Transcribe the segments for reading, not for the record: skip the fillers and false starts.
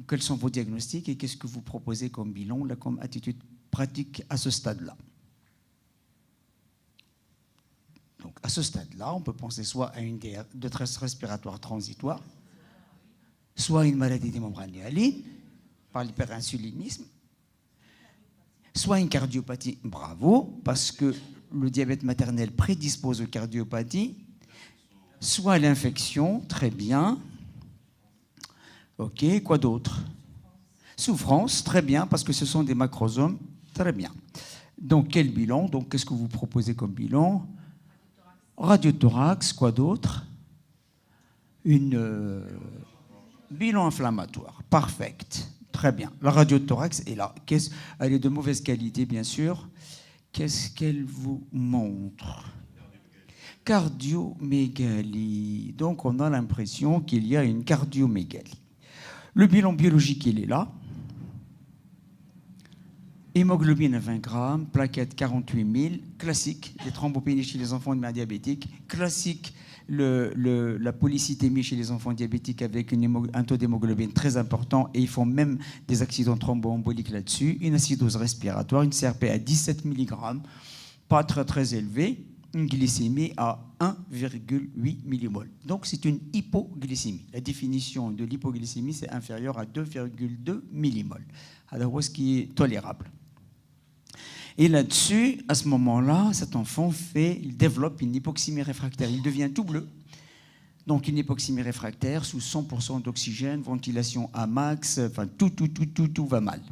quels sont vos diagnostics et qu'est-ce que vous proposez comme bilan, là, comme attitude pratique à ce stade-là? Donc, à ce stade-là, on peut penser soit à une détresse respiratoire transitoire, soit à une maladie des membranes hyalines, par l'hyperinsulinisme, soit une cardiopathie, bravo, parce que le diabète maternel prédispose aux cardiopathies, soit l'infection, très bien. Ok, quoi d'autre? Souffrance, très bien, parce que ce sont des macrosomes, très bien. Donc, quel bilan? Donc, qu'est-ce que vous proposez comme bilan? Radiothorax, quoi d'autre? Bilan inflammatoire, parfait, très bien. La radiothorax est là. Elle est de mauvaise qualité, bien sûr. Qu'est-ce qu'elle vous montre? Cardiomégalie. Donc, on a l'impression qu'il y a une cardiomégalie. Le bilan biologique, il est là. Hémoglobine à 20 grammes, plaquettes 48 000, classique, les thrombopénies chez les enfants de mère diabétique, classique, la polycythémie chez les enfants diabétiques avec un taux d'hémoglobine très important et ils font même des accidents thromboemboliques là-dessus, une acidose respiratoire, une CRP à 17 mg, pas très très élevée, une glycémie à 1,8 millimoles. Donc c'est une hypoglycémie. La définition de l'hypoglycémie, c'est inférieur à 2,2 millimoles. Alors, ce qui est tolérable. Et là-dessus, à ce moment-là, cet enfant il développe une hypoxémie réfractaire. Il devient tout bleu. Donc une hypoxémie réfractaire sous 100% d'oxygène, ventilation à max, enfin tout va mal.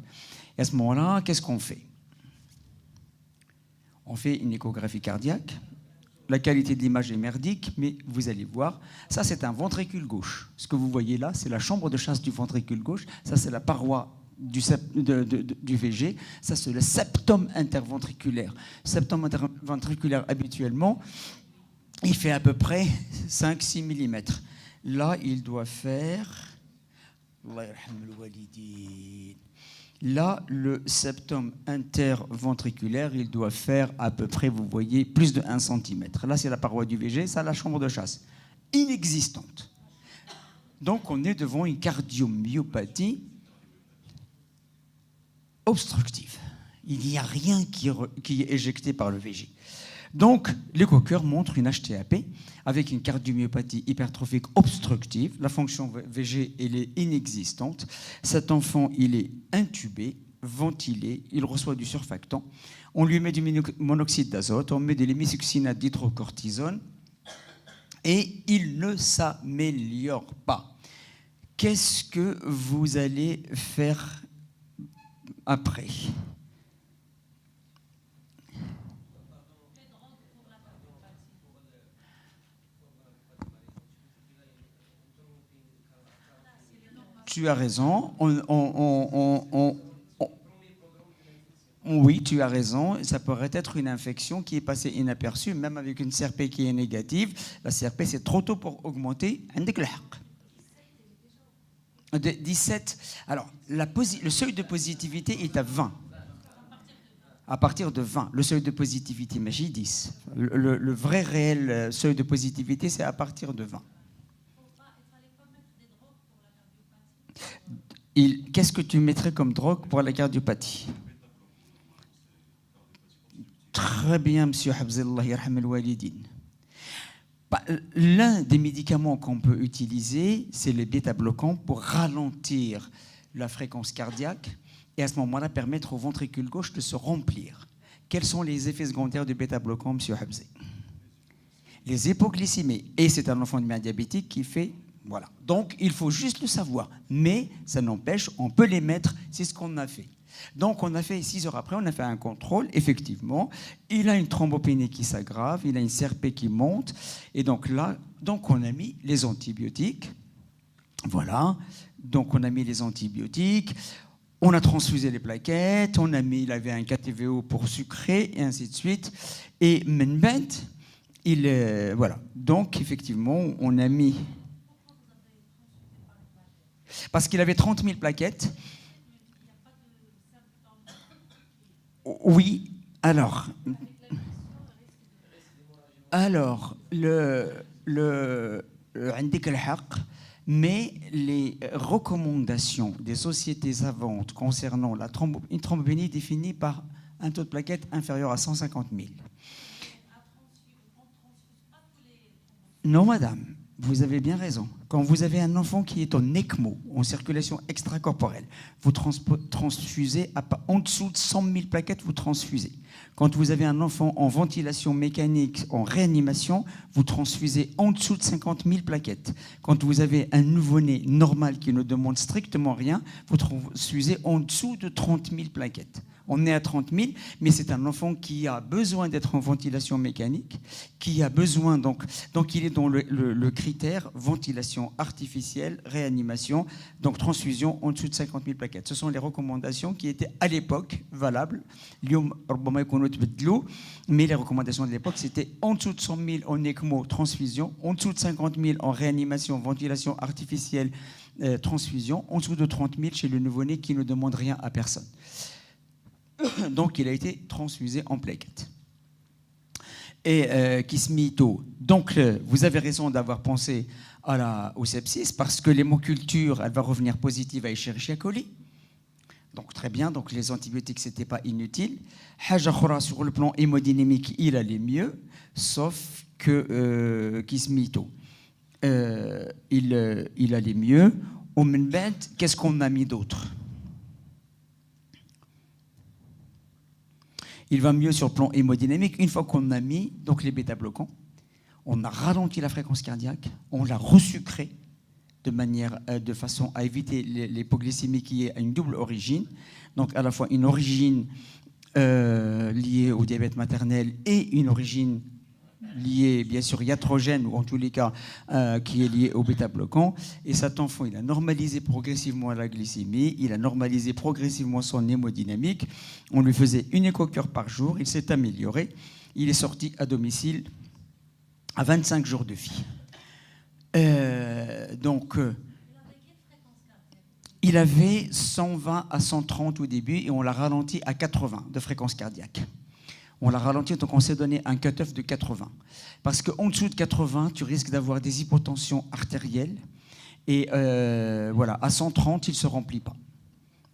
Et à ce moment-là, qu'est-ce qu'on fait? On fait une échographie cardiaque. La qualité de l'image est merdique, mais vous allez voir, ça c'est un ventricule gauche. Ce que vous voyez là, c'est la chambre de chasse du ventricule gauche. Ça c'est la paroi du VG, ça c'est le septum interventriculaire. Septum interventriculaire, habituellement, il fait à peu près 5-6 mm. Là, il doit faire... Là, le septum interventriculaire, il doit faire à peu près, vous voyez, plus de 1 cm. Là, c'est la paroi du VG, ça, la chambre de chasse. Inexistante. Donc, on est devant une cardiomyopathie obstructive. Il n'y a rien qui est éjecté par le VG. Donc, l'échocoeur montre une HTAP avec une cardiomyopathie hypertrophique obstructive. La fonction VG, elle est inexistante. Cet enfant, il est intubé, ventilé, il reçoit du surfactant. On lui met du monoxyde d'azote, on met de l'hémisuccinate d'hydrocortisone et il ne s'améliore pas. Qu'est-ce que vous allez faire après? Tu as raison. Oui, tu as raison. Ça pourrait être une infection qui est passée inaperçue, même avec une CRP qui est négative. La CRP, c'est trop tôt pour augmenter. 17. Alors, le seuil de positivité est à 20. À partir de 20. Le seuil de positivité, mais j'ai 10. Le vrai réel seuil de positivité, c'est à partir de 20. Qu'est-ce que tu mettrais comme drogue pour la cardiopathie? Très bien, monsieur Habzallah, yarham al-walidin. L'un des médicaments qu'on peut utiliser, c'est les bêta-bloquants pour ralentir la fréquence cardiaque et à ce moment-là permettre au ventricule gauche de se remplir. Quels sont les effets secondaires du bêta-bloquant, monsieur Habzé? Les hypoglycémies. Et c'est un enfant de mère diabétique qui fait... Voilà. Donc, il faut juste le savoir. Mais ça n'empêche, on peut les mettre, c'est ce qu'on a fait. Donc, on a fait 6 heures après, on a fait un contrôle, effectivement. Il a une thrombopénie qui s'aggrave, il a une CRP qui monte. Et donc là, on a mis les antibiotiques. Voilà. Donc, on a mis les antibiotiques. On a transfusé les plaquettes. Il avait un KTVO pour sucrer, et ainsi de suite. Et Menbent, voilà. Donc, effectivement, on a mis... Parce qu'il avait 30 000 plaquettes. Oui, alors عندك الحق Mais les recommandations des sociétés savantes concernant une thrombopénie définie par un taux de plaquettes inférieur à 150 000. Non, madame, vous avez bien raison. Quand vous avez un enfant qui est en ECMO, en circulation extracorporelle, vous transfusez en dessous de 100 000 plaquettes, vous transfusez. Quand vous avez un enfant en ventilation mécanique, en réanimation, vous transfusez en dessous de 50 000 plaquettes. Quand vous avez un nouveau-né normal qui ne demande strictement rien, vous transfusez en dessous de 30 000 plaquettes. On est à 30 000, mais c'est un enfant qui a besoin d'être en ventilation mécanique, qui a besoin, donc il est dans le critère ventilation artificielle, réanimation, donc transfusion en dessous de 50 000 plaquettes. Ce sont les recommandations qui étaient à l'époque valables. Mais les recommandations de l'époque, c'était en dessous de 100 000 en ECMO, transfusion, en dessous de 50 000 en réanimation, ventilation artificielle, transfusion, en dessous de 30 000 chez le nouveau-né qui ne demande rien à personne. Donc, il a été transfusé en plaquettes. Et Kismito, donc vous avez raison d'avoir pensé au sepsis parce que l'hémoculture, elle va revenir positive à Escherichia coli. Donc très bien, donc les antibiotiques, ce n'était pas inutile. Haja khora, sur le plan hémodynamique, il allait mieux, sauf que Kismito, il allait mieux. Au Menbent, qu'est-ce qu'on a mis d'autre? Il va mieux sur le plan hémodynamique. Une fois qu'on a mis donc les bêta-bloquants, on a ralenti la fréquence cardiaque, on l'a resucré de façon à éviter l'hypoglycémie qui est à une double origine. Donc à la fois une origine liée au diabète maternel et une origine liée, bien sûr, iatrogène, ou en tous les cas, qui est liée au bêta-bloquant. Et cet enfant, il a normalisé progressivement la glycémie, il a normalisé progressivement son hémodynamique. On lui faisait une écho-cœur par jour, il s'est amélioré. Il est sorti à domicile à 25 jours de vie. Il avait 120 à 130 au début et on l'a ralenti à 80 de fréquence cardiaque. On l'a ralenti, donc on s'est donné un cut-off de 80. Parce qu'en dessous de 80, tu risques d'avoir des hypotensions artérielles. Et voilà, à 130, il ne se remplit pas.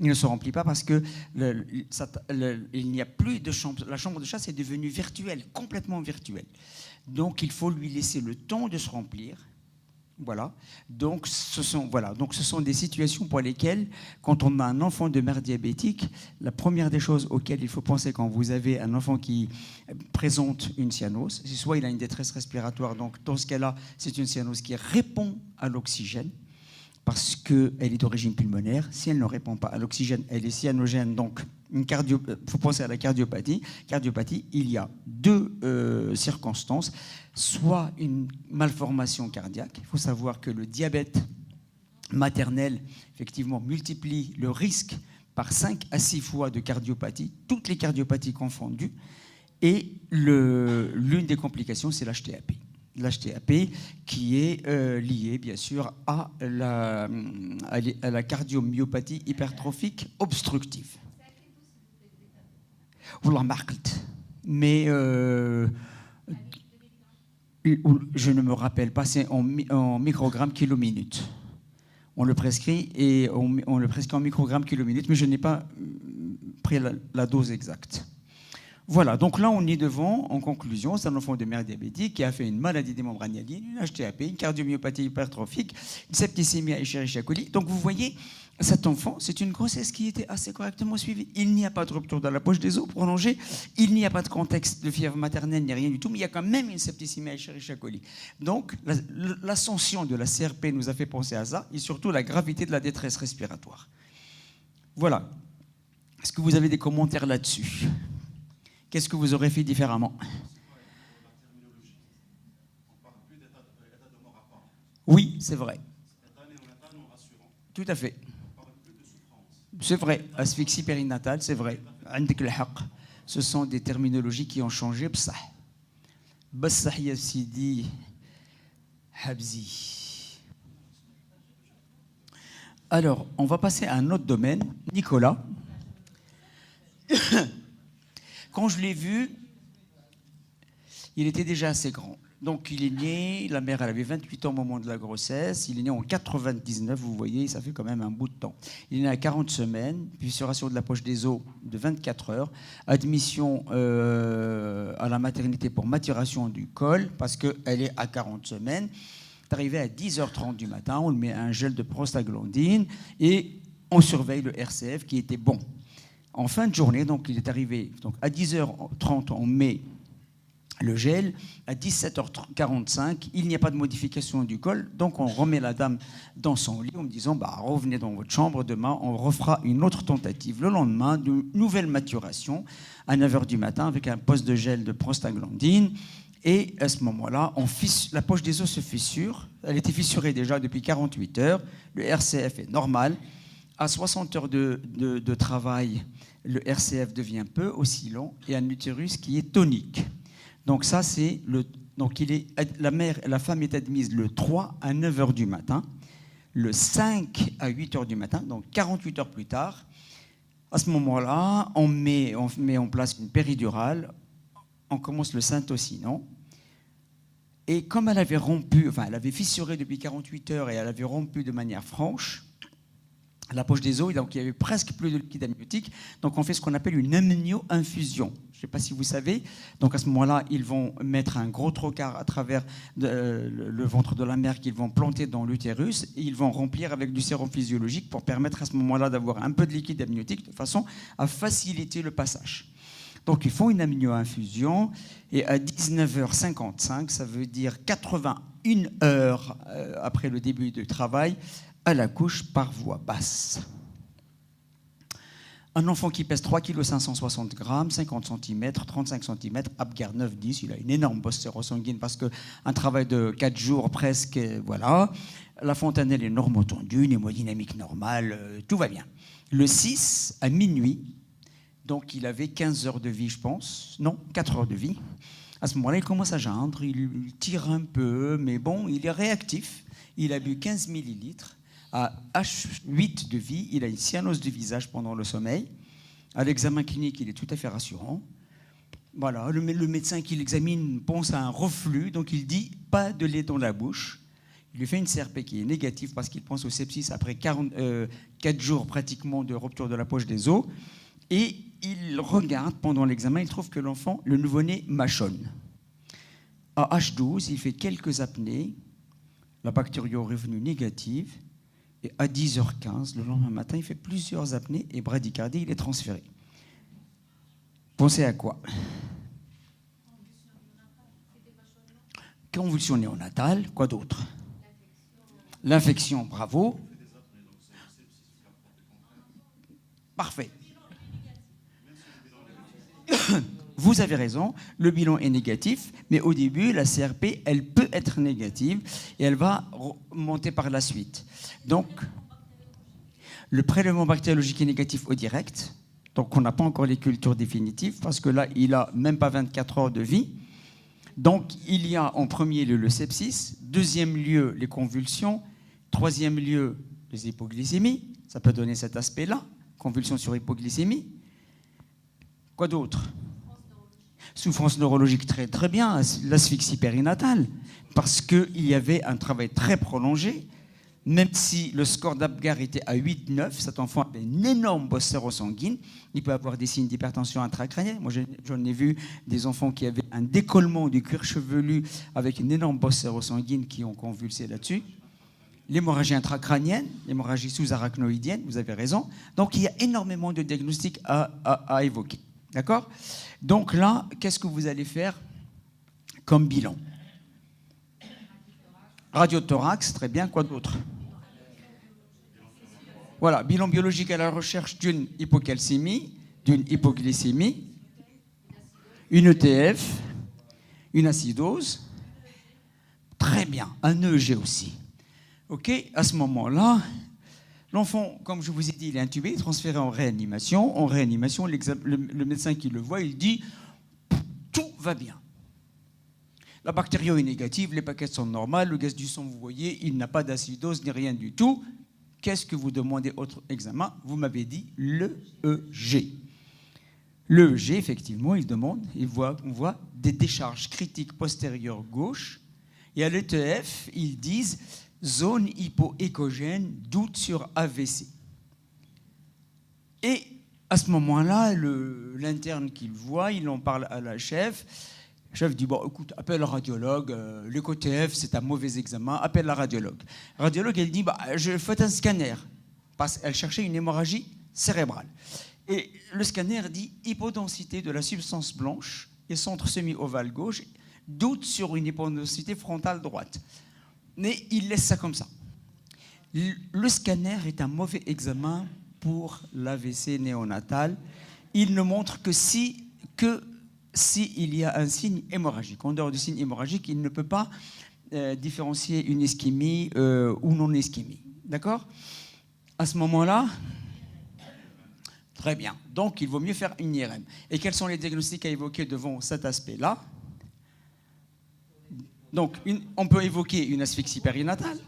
Il ne se remplit pas parce que il n'y a plus de chambre. La chambre de chasse est devenue virtuelle, complètement virtuelle. Donc il faut lui laisser le temps de se remplir. Voilà. Donc ce sont des situations pour lesquelles, quand on a un enfant de mère diabétique, la première des choses auxquelles il faut penser quand vous avez un enfant qui présente une cyanose, c'est soit il a une détresse respiratoire, donc dans ce cas-là, c'est une cyanose qui répond à l'oxygène, parce qu'elle est d'origine pulmonaire. Si elle ne répond pas à l'oxygène, elle est cyanogène, donc il faut penser à la cardiopathie. Cardiopathie, il y a deux circonstances. Soit une malformation cardiaque. Il faut savoir que le diabète maternel, effectivement, multiplie le risque par 5 à 6 fois de cardiopathie, toutes les cardiopathies confondues. Et l'une des complications, c'est l'HTAP. L'HTAP qui est liée, bien sûr, à la cardiomyopathie hypertrophique obstructive. Wallah marqt. Mais je ne me rappelle pas, c'est en microgrammes kilo-minute. On le prescrit et on le prescrit en microgrammes kilo-minute, mais je n'ai pas pris la dose exacte. Voilà, donc là on est devant, en conclusion, c'est un enfant de mère diabétique qui a fait une maladie des membres myéliques, une HTAP, une cardiomyopathie hypertrophique, une septicémie à Escherichia coli. Donc vous voyez, cet enfant, c'est une grossesse qui était assez correctement suivie. Il n'y a pas de rupture de la poche des os prolongée, il n'y a pas de contexte de fièvre maternelle, ni rien du tout, mais il y a quand même une septicémie à Escherichia coli. Donc l'ascension de la CRP nous a fait penser à ça, et surtout la gravité de la détresse respiratoire. Voilà. Est-ce que vous avez des commentaires là-dessus ? Qu'est-ce que vous aurez fait différemment? Oui, c'est vrai. Tout à fait. C'est vrai. Asphyxie périnatale, c'est vrai. Ce sont des terminologies qui ont changé. Alors, on va passer à un autre domaine. Nicolas. Quand je l'ai vu, il était déjà assez grand. Donc il est né, la mère elle avait 28 ans au moment de la grossesse, il est né en 99, vous voyez, ça fait quand même un bout de temps. Il est né à 40 semaines, fissuration de la poche des os de 24 heures, admission à la maternité pour maturation du col, parce qu'elle est à 40 semaines. C'est arrivé à 10h30 du matin, on lui met un gel de prostaglandine et on surveille le RCF qui était bon. En fin de journée, donc il est arrivé donc à 10h30, on met le gel, à 17h45, il n'y a pas de modification du col, donc on remet la dame dans son lit en me disant revenez dans votre chambre, demain on refera une autre tentative. Le lendemain, de nouvelle maturation à 9h du matin avec un poste de gel de prostaglandine. Et à ce moment-là, la poche des os se fissure. Elle était fissurée déjà depuis 48 heures. Le RCF est normal. À 60 heures de travail, le RCF devient peu oscillant et un utérus qui est tonique. Donc ça, c'est la femme est admise le 3 à 9 heures du matin, le 5 à 8 heures du matin, donc 48 heures plus tard. À ce moment-là, on met en place une péridurale, on commence le Saint-Ossinon. Et comme elle avait fissuré depuis 48 heures et elle avait rompu de manière franche, la poche des os, donc il n'y avait presque plus de liquide amniotique, donc on fait ce qu'on appelle une amnio-infusion. Je ne sais pas si vous savez. Donc à ce moment-là, ils vont mettre un gros trocar à travers le ventre de la mère qu'ils vont planter dans l'utérus et ils vont remplir avec du sérum physiologique pour permettre à ce moment-là d'avoir un peu de liquide amniotique de façon à faciliter le passage. Donc ils font une amnio-infusion et à 19h55, ça veut dire 81 heures après le début du travail, elle accouche par voie basse. Un enfant qui pèse 3 kg 560 grammes, 50 cm, 35 cm, Apgar 9-10, il a une énorme bosse sérosanguine parce qu'un travail de 4 jours presque, voilà. La fontanelle est normotendue, une hémodynamique normale, tout va bien. Le 6, à minuit, donc il avait 15 heures de vie, je pense, non, 4 heures de vie. À ce moment-là, il commence à geindre, il tire un peu, mais bon, il est réactif. Il a bu 15 millilitres. À H8 de vie, il a une cyanose du visage pendant le sommeil. À l'examen clinique, il est tout à fait rassurant. Voilà, le médecin qui l'examine pense à un reflux, donc il dit pas de lait dans la bouche. Il lui fait une CRP qui est négative parce qu'il pense au sepsis après 4 jours pratiquement de rupture de la poche des os. Et il regarde pendant l'examen, il trouve que l'enfant, le nouveau-né, mâchonne. À H12, il fait quelques apnées. La bactérie est revenue négative. Et à 10h15, le lendemain matin, il fait plusieurs apnées et bradycardie, il est transféré. Pensez à quoi? Convulsion néonatale, quoi d'autre? L'infection, bravo. Parfait. Vous avez raison, le bilan est négatif, mais au début, la CRP, elle peut être négative et elle va monter par la suite. Donc, le prélèvement bactériologique est négatif au direct, donc on n'a pas encore les cultures définitives, parce que là, il n'a même pas 24 heures de vie. Donc, il y a en premier lieu le sepsis, deuxième lieu, les convulsions, troisième lieu, les hypoglycémies, ça peut donner cet aspect-là, convulsions sur hypoglycémie. Quoi d'autre? Souffrance neurologique, très très bien, l'asphyxie périnatale, parce qu'il y avait un travail très prolongé, même si le score d'Apgar était à 8-9, cet enfant avait une énorme bosse sérosanguine, il peut avoir des signes d'hypertension intracrânienne. Moi j'en ai vu des enfants qui avaient un décollement du cuir chevelu avec une énorme bosse sérosanguine qui ont convulsé là-dessus. L'hémorragie intracrânienne, l'hémorragie sous-arachnoïdienne, vous avez raison. Donc il y a énormément de diagnostics à évoquer. D'accord? Donc là, qu'est-ce que vous allez faire comme bilan? Radiothorax, très bien, quoi d'autre? Voilà, bilan biologique à la recherche d'une hypocalcémie, d'une hypoglycémie, une ETF, une acidose. Très bien, un EEG aussi. OK, à ce moment-là, l'enfant, comme je vous ai dit, il est intubé, transféré en réanimation. En réanimation, le médecin qui le voit, il dit « tout va bien ». La bactérie est négative, les paquets sont normales, le gaz du sang, vous voyez, il n'a pas d'acidose ni rien du tout. Qu'est-ce que vous demandez autre examen? Vous m'avez dit l'EEG. Le EEG, effectivement, on voit des décharges critiques postérieures gauche. Et à l'ETF, ils disent zone hypoéchogène, doute sur AVC. Et à ce moment-là, l'interne qui le voit, il en parle à la chef. Le chef dit, bon, écoute, appelle le radiologue, l'éco-TF, c'est un mauvais examen, appelle la radiologue. La radiologue, elle dit, bah, je fais un scanner, parce qu'elle cherchait une hémorragie cérébrale. Et le scanner dit, hypodensité de la substance blanche et centre semi-ovale gauche, doute sur une hypodensité frontale droite. Mais il laisse ça comme ça. Le scanner est un mauvais examen pour l'AVC néonatal. Il ne montre que s'il y a un signe hémorragique. En dehors du signe hémorragique, il ne peut pas différencier une ischémie ou non-ischémie. D'accord? À ce moment-là, très bien. Donc, il vaut mieux faire une IRM. Et quels sont les diagnostics à évoquer devant cet aspect-là? Donc, on peut évoquer une asphyxie périnatale.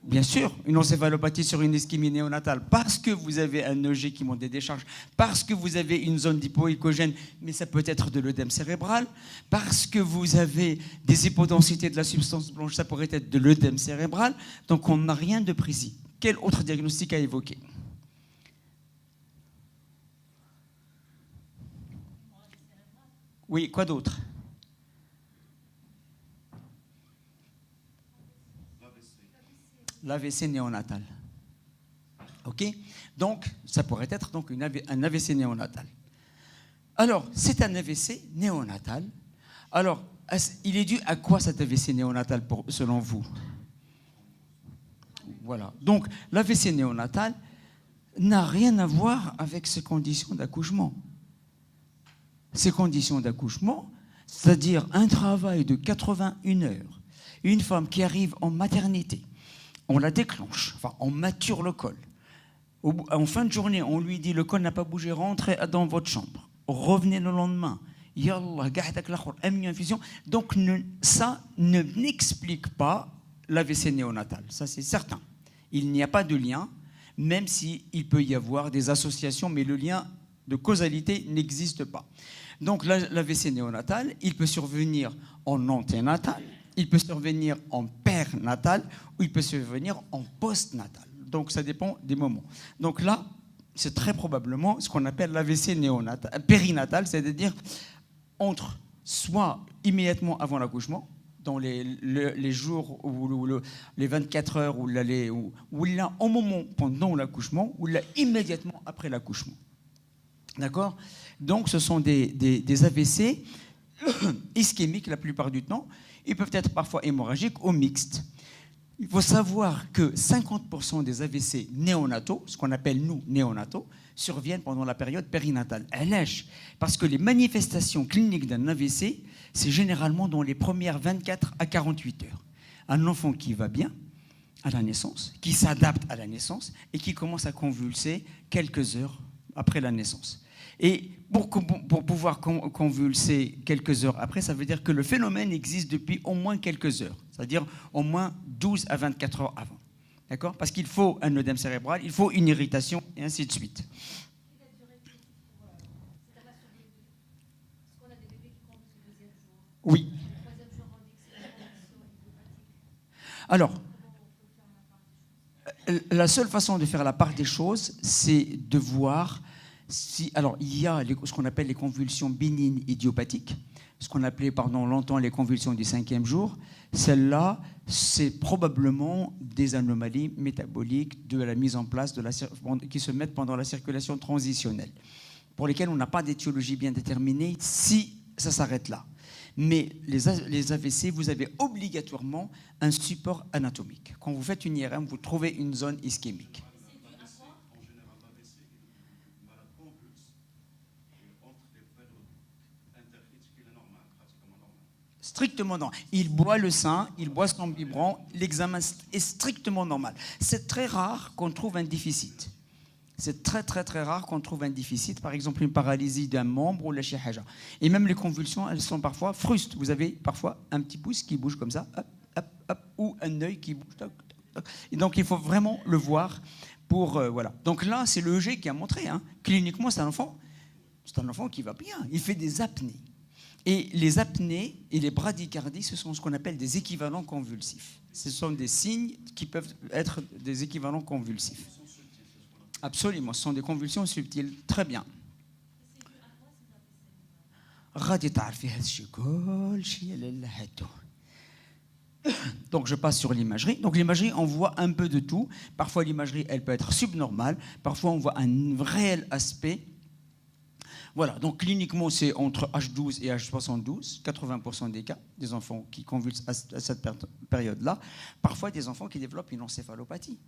Bien sûr, une encéphalopathie sur une ischémie néonatale, parce que vous avez un EG qui monte des décharges, parce que vous avez une zone d'hypoéchogène, mais ça peut être de l'œdème cérébral, parce que vous avez des hypodensités de la substance blanche, ça pourrait être de l'œdème cérébral. Donc, on n'a rien de précis. Quel autre diagnostic à évoquer? Oui, quoi d'autre? L'AVC néonatal. OK? Donc, ça pourrait être donc un AVC néonatal. Alors, c'est un AVC néonatal. Alors, il est dû à quoi cet AVC néonatal, selon vous? Voilà. Donc, l'AVC néonatal n'a rien à voir avec ces conditions d'accouchement. Ces conditions d'accouchement, c'est-à-dire un travail de 81 heures, une femme qui arrive en maternité, on la déclenche, enfin, on mature le col. En fin de journée, on lui dit, le col n'a pas bougé, rentrez dans votre chambre. Revenez le lendemain. Yallah, ga'dak l'akhor, amni infusion. Donc, ça n'explique pas l'AVC néonatal. Ça, c'est certain. Il n'y a pas de lien, même s'il peut y avoir des associations, mais le lien de causalité n'existe pas. Donc, l'AVC néonatal, il peut survenir en anténatal, il peut survenir en pernatal ou il peut survenir en postnatal. Donc, ça dépend des moments. Donc là, c'est très probablement ce qu'on appelle l'AVC périnatal, c'est-à-dire entre soit immédiatement avant l'accouchement, dans les jours ou les 24 heures ou là au moment pendant l'accouchement ou là immédiatement après l'accouchement. D'accord? Donc, ce sont des AVC ischémiques la plupart du temps. Ils peuvent être parfois hémorragiques ou mixtes. Il faut savoir que 50% des AVC néonataux, ce qu'on appelle nous néonataux, surviennent pendant la période périnatale. Parce que les manifestations cliniques d'un AVC, c'est généralement dans les premières 24 à 48 heures. Un enfant qui va bien à la naissance, qui s'adapte à la naissance et qui commence à convulser quelques heures après la naissance. Et pour pouvoir convulser quelques heures après, ça veut dire que le phénomène existe depuis au moins quelques heures, c'est-à-dire au moins 12 à 24 heures avant. D'accord? Parce qu'il faut un œdème cérébral, il faut une irritation, et ainsi de suite. Oui. Alors, la seule façon de faire la part des choses, c'est de voir alors, il y a ce qu'on appelle les convulsions bénignes idiopathiques, ce qu'on appelait pendant longtemps les convulsions du 5e jour. Celles-là, c'est probablement des anomalies métaboliques de la mise en place qui se mettent pendant la circulation transitionnelle, pour lesquelles on n'a pas d'étiologie bien déterminée si ça s'arrête là. Mais les AVC, vous avez obligatoirement un support anatomique. Quand vous faites une IRM, vous trouvez une zone ischémique. Strictement normal. Il boit le sein, il boit son biberon, l'examen est strictement normal. C'est très rare qu'on trouve un déficit. C'est très rare qu'on trouve un déficit, par exemple une paralysie d'un membre ou la chihaja. Et même les convulsions, elles sont parfois frustes. Vous avez parfois un petit pouce qui bouge comme ça, hop, hop, hop, ou un œil qui bouge. Toc, toc. Et donc il faut vraiment le voir pour voilà. Donc là, c'est le EG qui a montré. Cliniquement, c'est un enfant C'est un enfant qui va bien, il fait des apnées. Et les apnées et les bradycardies, ce sont ce qu'on appelle des équivalents convulsifs. Ce sont des signes qui peuvent être des équivalents convulsifs. Absolument, ce sont des convulsions subtiles. Très bien. Donc je passe sur l'imagerie. Donc l'imagerie, on voit un peu de tout. Parfois l'imagerie, elle peut être subnormale. Parfois on voit un réel aspect. Voilà, donc cliniquement, c'est entre H12 et H72, 80% des cas, des enfants qui convulsent à cette période-là. Parfois, des enfants qui développent une encéphalopathie.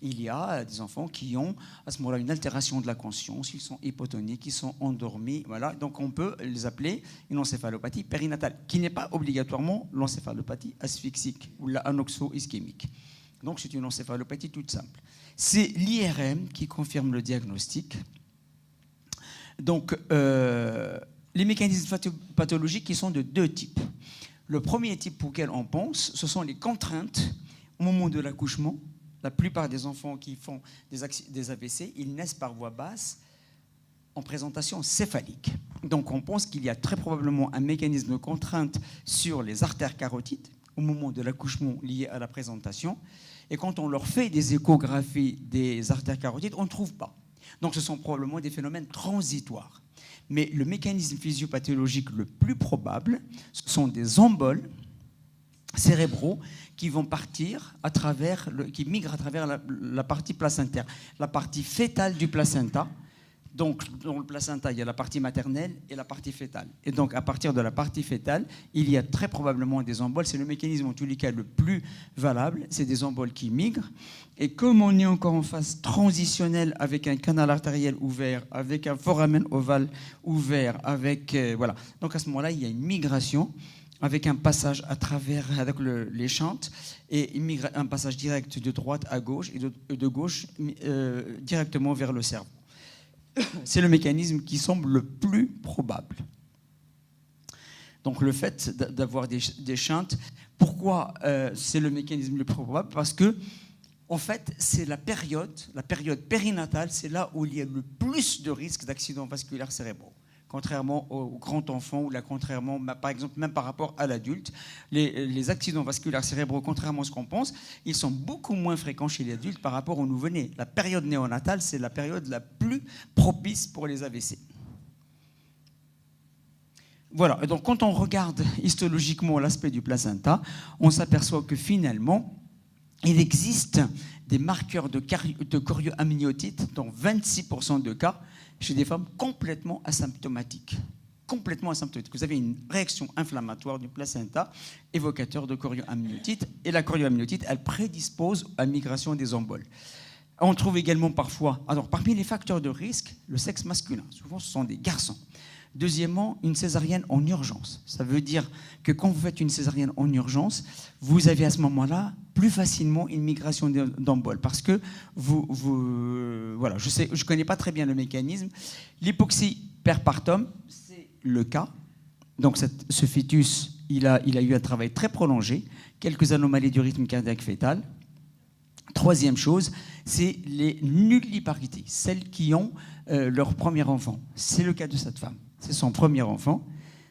Il y a des enfants qui ont, à ce moment-là, une altération de la conscience, ils sont hypotoniques, ils sont endormis. Voilà, donc on peut les appeler une encéphalopathie périnatale, qui n'est pas obligatoirement l'encéphalopathie asphyxique ou la anoxo-ischémique. Donc c'est une encéphalopathie toute simple. C'est l'IRM qui confirme le diagnostic. Donc, les mécanismes pathologiques qui sont de deux types. Le premier type auquel on pense, ce sont les contraintes au moment de l'accouchement. La plupart des enfants qui font des AVC, ils naissent par voie basse en présentation céphalique. Donc, on pense qu'il y a très probablement un mécanisme de contrainte sur les artères carotides au moment de l'accouchement lié à la présentation. Et quand on leur fait des échographies des artères carotides, on ne trouve pas. Donc ce sont probablement des phénomènes transitoires. Mais le mécanisme physiopathologique le plus probable, ce sont des emboles cérébraux qui vont partir qui migrent à travers la partie placentaire, la partie fétale du placenta. Donc, dans le placenta, il y a la partie maternelle et la partie fétale. Et donc, à partir de la partie fétale, il y a très probablement des emboles. C'est le mécanisme, en tous les cas, le plus valable. C'est des emboles qui migrent. Et comme on est encore en phase transitionnelle avec un canal artériel ouvert, avec un foramen ovale ouvert, voilà. Donc, à ce moment-là, il y a une migration avec un passage à travers avec les chantes et un passage direct de droite à gauche et de gauche directement vers le cerveau. C'est le mécanisme qui semble le plus probable. Donc le fait d'avoir des chantes, pourquoi c'est le mécanisme le plus probable? Parce que, en fait, c'est la période périnatale, c'est là où il y a le plus de risques d'accidents vasculaires cérébraux. Contrairement au grand enfant, ou contrairement, par exemple, même par rapport à l'adulte, les accidents vasculaires cérébraux, contrairement à ce qu'on pense, ils sont beaucoup moins fréquents chez les adultes par rapport aux nouveau-nés. La période néonatale, c'est la période la plus propice pour les AVC. Voilà, et donc quand on regarde histologiquement l'aspect du placenta, on s'aperçoit que finalement, il existe des marqueurs de chorioamniotytes dans 26% de cas, chez des femmes complètement asymptomatiques. Complètement asymptomatiques. Vous avez une réaction inflammatoire du placenta, évocateur de chorioamniotytes, et la chorioamniotite, elle prédispose à la migration des emboles. On trouve également parfois, alors parmi les facteurs de risque, le sexe masculin. Souvent, ce sont des garçons. Deuxièmement, une césarienne en urgence. Ça veut dire que quand vous faites une césarienne en urgence, vous avez à ce moment-là plus facilement une migration d'emboles. Parce que voilà, je ne connais pas très bien le mécanisme. L'hypoxie perpartum, c'est le cas. Donc ce fœtus, il a eu un travail très prolongé, quelques anomalies du rythme cardiaque fœtal. Troisième chose, c'est les nulliparités, celles qui ont leur premier enfant. C'est le cas de cette femme. C'est son premier enfant.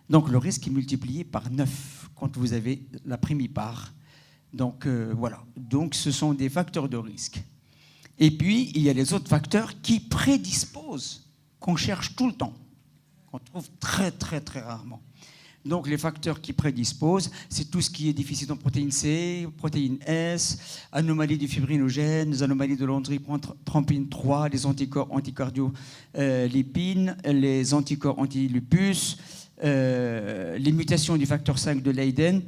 Donc le risque est multiplié par 9 quand vous avez la primipare. Donc voilà. Donc ce sont des facteurs de risque. Et puis il y a les autres facteurs qui prédisposent, qu'on cherche tout le temps, qu'on trouve très très très rarement. Donc les facteurs qui prédisposent, c'est tout ce qui est déficit en protéine C, protéine S, anomalies du fibrinogène, les anomalies de l'androtrompine 3, les anticorps anticardiolipines, les anticorps anti-lupus, les mutations du facteur 5 de Leiden.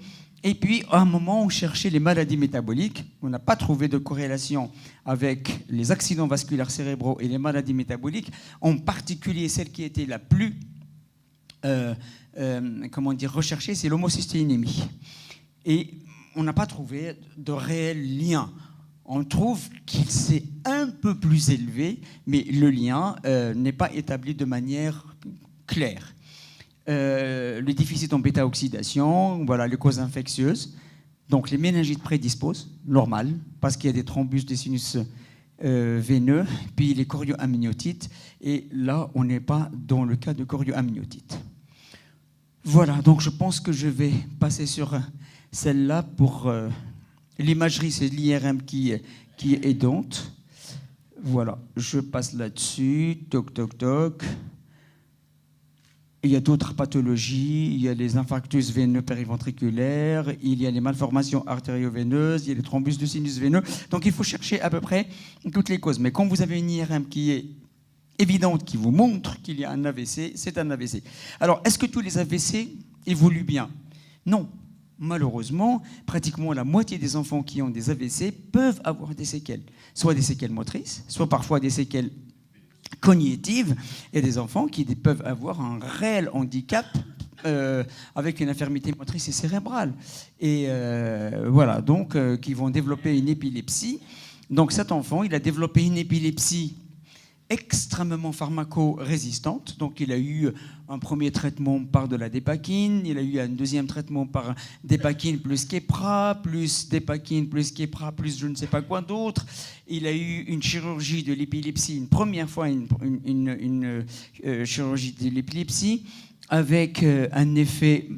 Et puis, à un moment, on cherchait les maladies métaboliques. On n'a pas trouvé de corrélation avec les accidents vasculaires cérébraux et les maladies métaboliques, en particulier celle qui était la plus recherchée, c'est l'homocystéinémie. Et on n'a pas trouvé de réel lien. On trouve qu'il s'est un peu plus élevé, mais le lien n'est pas établi de manière claire. Le déficit en bêta-oxydation, voilà, les causes infectieuses. Donc les méningites prédisposent, normal, parce qu'il y a des thrombus des sinus veineux, puis les chorioamniotites. Et là, on n'est pas dans le cas de chorioamniotites. Voilà, donc je pense que je vais passer sur celle-là pour l'imagerie, c'est l'IRM qui est aidante. Voilà, je passe là-dessus, toc, toc, toc. Il y a d'autres pathologies, il y a les infarctus veineux périventriculaires, il y a les malformations artério-veineuses, il y a les thrombus de sinus veineux. Donc il faut chercher à peu près toutes les causes. Mais quand vous avez une IRM qui est évidente, qui vous montre qu'il y a un AVC, c'est un AVC. Alors, est-ce que tous les AVC évoluent bien? Non. Malheureusement, pratiquement la moitié des enfants qui ont des AVC peuvent avoir des séquelles. Soit des séquelles motrices, soit parfois des séquelles cognitives, et des enfants qui peuvent avoir un réel handicap avec une infirmité motrice et cérébrale. Et voilà, donc qui vont développer une épilepsie. Donc cet enfant, il a développé une épilepsie extrêmement pharmacorésistante. Donc il a eu un premier traitement par de la dépakine, il a eu un deuxième traitement par dépakine plus Keppra, plus dépakine plus Keppra, plus je ne sais pas quoi d'autre. Il a eu une chirurgie de l'épilepsie, une première fois une chirurgie de l'épilepsie avec un effet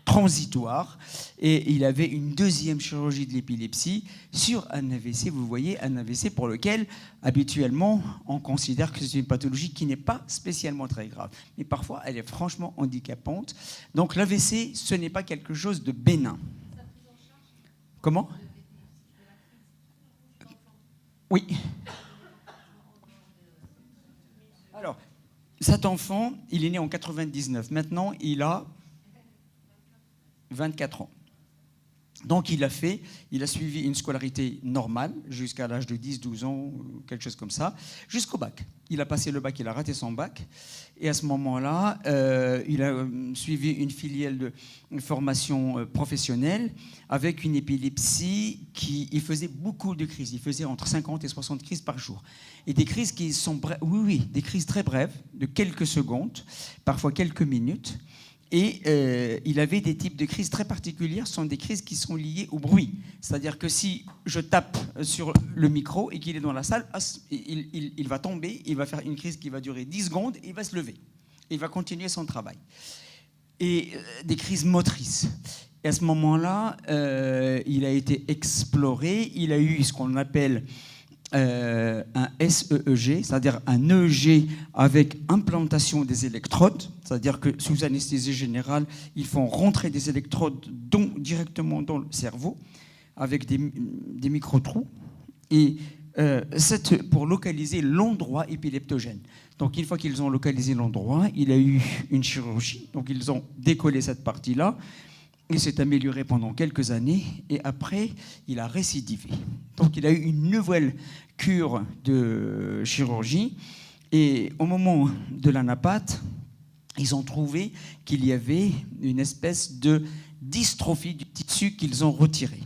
transitoire, et il avait une deuxième chirurgie de l'épilepsie sur un AVC. Vous voyez, un AVC pour lequel habituellement on considère que c'est une pathologie qui n'est pas spécialement très grave, mais parfois elle est franchement handicapante. Donc l'AVC, ce n'est pas quelque chose de bénin. Comment? Oui. Alors, cet enfant, il est né en 99. Maintenant, il a 24 ans. Donc il a suivi une scolarité normale jusqu'à l'âge de 10-12 ans, quelque chose comme ça, jusqu'au bac. Il a passé le bac, il a raté son bac, et à ce moment-là, il a suivi une filière de formation professionnelle avec une épilepsie il faisait beaucoup de crises. Il faisait entre 50 et 60 crises par jour. Et des crises qui sont des crises très brèves, de quelques secondes, parfois quelques minutes. Et il avait des types de crises très particulières. Ce sont des crises qui sont liées au bruit. C'est-à-dire que si je tape sur le micro et qu'il est dans la salle, il va tomber, il va faire une crise qui va durer 10 secondes et il va se lever. Il va continuer son travail. Et des crises motrices. Et à ce moment-là, il a été exploré. Il a eu ce qu'on appelle un SEEG, c'est-à-dire un EEG avec implantation des électrodes, c'est-à-dire que sous anesthésie générale, ils font rentrer des électrodes directement dans le cerveau avec des micro-trous, et c'est pour localiser l'endroit épileptogène. Donc une fois qu'ils ont localisé l'endroit, il a eu une chirurgie, donc ils ont décollé cette partie-là. Il s'est amélioré pendant quelques années et après, il a récidivé. Donc, il a eu une nouvelle cure de chirurgie et au moment de l'anapathe, ils ont trouvé qu'il y avait une espèce de dystrophie du tissu qu'ils ont retiré.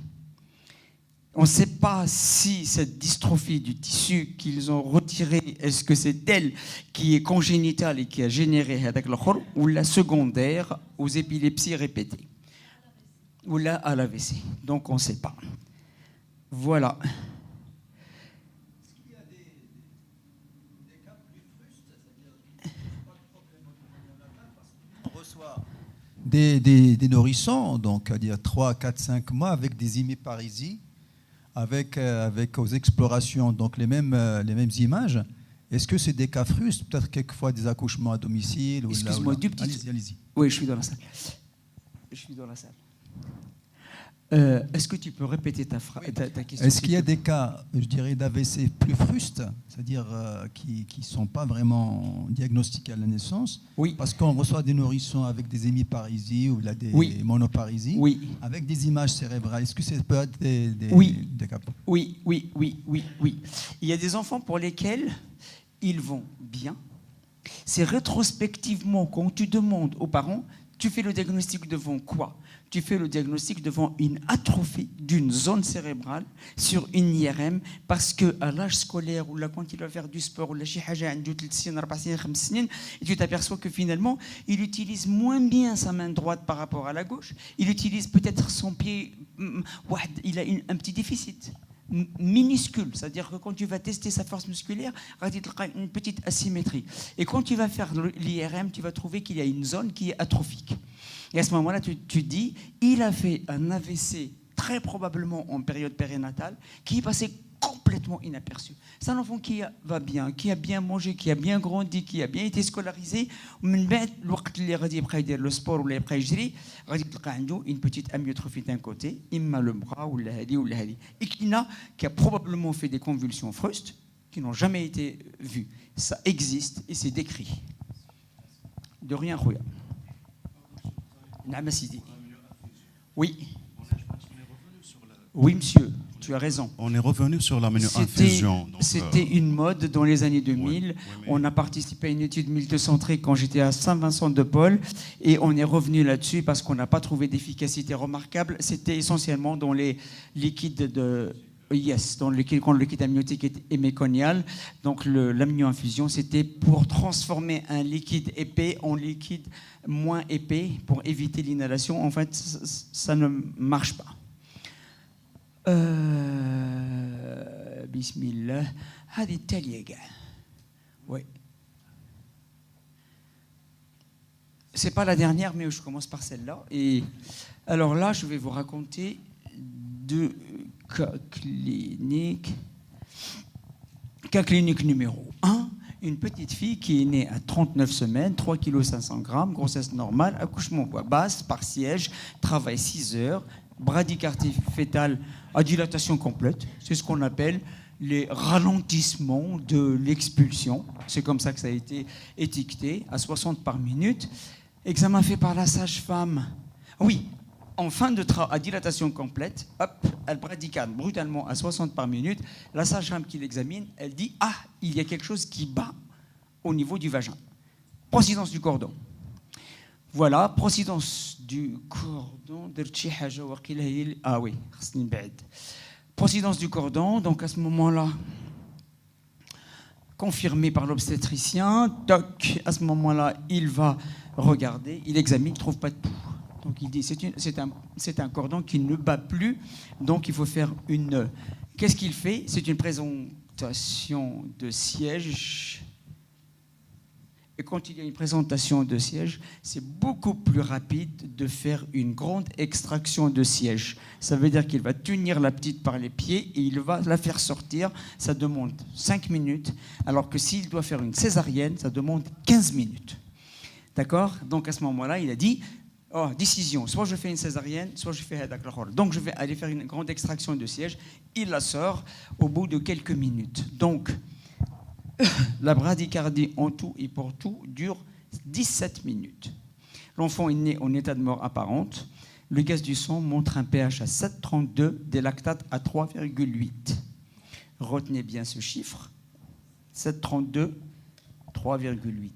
On ne sait pas si cette dystrophie du tissu qu'ils ont retiré, est-ce que c'est elle qui est congénitale et qui a généré Hadak al-Khor ou la secondaire aux épilepsies répétées. Ou là à l'AVC. Donc on ne sait pas. Voilà. Est-ce qu'il y a des cas plus frustes, c'est-à-dire pas de problème parce qu'on reçoit des nourrissons, donc à dire 3, 4, 5 mois avec des hémiparésies, avec aux explorations, donc les mêmes images. Est-ce que c'est des cas frustes, peut-être quelquefois des accouchements à domicile? Excuse-moi, deux petites... Allez-y, allez-y. Oui, je suis dans la salle. Est-ce que tu peux répéter ta question? Est-ce qu'il y a des cas, je dirais, d'AVC plus frustes, c'est-à-dire qui ne sont pas vraiment diagnostiqués à la naissance? Oui. Parce qu'on reçoit des nourrissons avec des hémiparésies ou là, des monoparésies, oui, avec des images cérébrales. Est-ce que ça peut être des cas? Oui. Il y a des enfants pour lesquels ils vont bien. C'est rétrospectivement, quand tu demandes aux parents, tu fais le diagnostic devant quoi? Tu fais le diagnostic devant une atrophie d'une zone cérébrale sur une IRM, parce qu'à l'âge scolaire ou là, quand il va faire du sport ou là, et tu t'aperçois que finalement, il utilise moins bien sa main droite par rapport à la gauche. Il utilise peut-être son pied, il a un petit déficit. minuscule. C'est-à-dire que quand tu vas tester sa force musculaire, il y a une petite asymétrie. Et quand tu vas faire l'IRM, tu vas trouver qu'il y a une zone qui est atrophique. Et à ce moment-là, tu dis, il a fait un AVC très probablement en période périnatale qui est passé complètement inaperçu. C'est un enfant qui va bien, qui a bien mangé, qui a bien grandi, qui a bien été scolarisé. من بعد الوقت اللي غادي يبقى يدير لو سبور ولا يبقى يجري غادي تلقى عنده une petite amyotrophie d'un côté, إما le bras ولا هذه ولا هذه. Et qui a probablement fait des convulsions frustes qui n'ont jamais été vues. Ça existe et c'est décrit. De rien, خويا. نعم سيدي. Oui. Oui, monsieur, tu as raison. On est revenu sur la menu-infusion. C'était une mode dans les années 2000. On a participé à une étude multicentrée quand j'étais à Saint-Vincent-de-Paul et on est revenu là-dessus parce qu'on n'a pas trouvé d'efficacité remarquable. C'était essentiellement dans les liquides dans quand le liquide amniotique est méconial. Donc l'amnio-infusion, c'était pour transformer un liquide épais en liquide moins épais pour éviter l'inhalation. En fait, ça ne marche pas. Bismillah. هذه التالية كاع. Oui. C'est pas la dernière, mais je commence par celle-là. Et alors là, je vais vous raconter deux cas cliniques. Cas clinique numéro 1. Une petite fille qui est née à 39 semaines, 3 kg 500 grammes, grossesse normale, accouchement voie basse, par siège, travail 6 heures, bradycardie fétale à dilatation complète. C'est ce qu'on appelle les ralentissements de l'expulsion. C'est comme ça que ça a été étiqueté, à 60 par minute. Examen fait par la sage-femme. Oui, en fin de à dilatation complète, hop, elle bradycarde brutalement à 60 par minute. La sage-femme qui l'examine, elle dit « Ah, il y a quelque chose qui bat au niveau du vagin. » Procidence du cordon. Voilà, procidence du cordon. Ah oui, procidence du cordon. Donc à ce moment-là, confirmé par l'obstétricien, toc, à ce moment-là, il va regarder, il examine, il ne trouve pas de pouls. Donc il dit, c'est un cordon qui ne bat plus, donc il faut faire une... Qu'est-ce qu'il fait? C'est une présentation de siège. Et quand il y a une présentation de siège, c'est beaucoup plus rapide de faire une grande extraction de siège. Ça veut dire qu'il va tenir la petite par les pieds et il va la faire sortir. Ça demande 5 minutes, alors que s'il doit faire une césarienne, ça demande 15 minutes. D'accord? Donc à ce moment-là, il a dit, oh, décision, soit je fais une césarienne, soit je fais un... Donc je vais aller faire une grande extraction de siège. Il la sort au bout de quelques minutes. Donc... La bradycardie en tout et pour tout dure 17 minutes. L'enfant est né en état de mort apparente. Le gaz du sang montre un pH à 7,32, des lactates à 3,8. Retenez bien ce chiffre. 7,32, 3,8.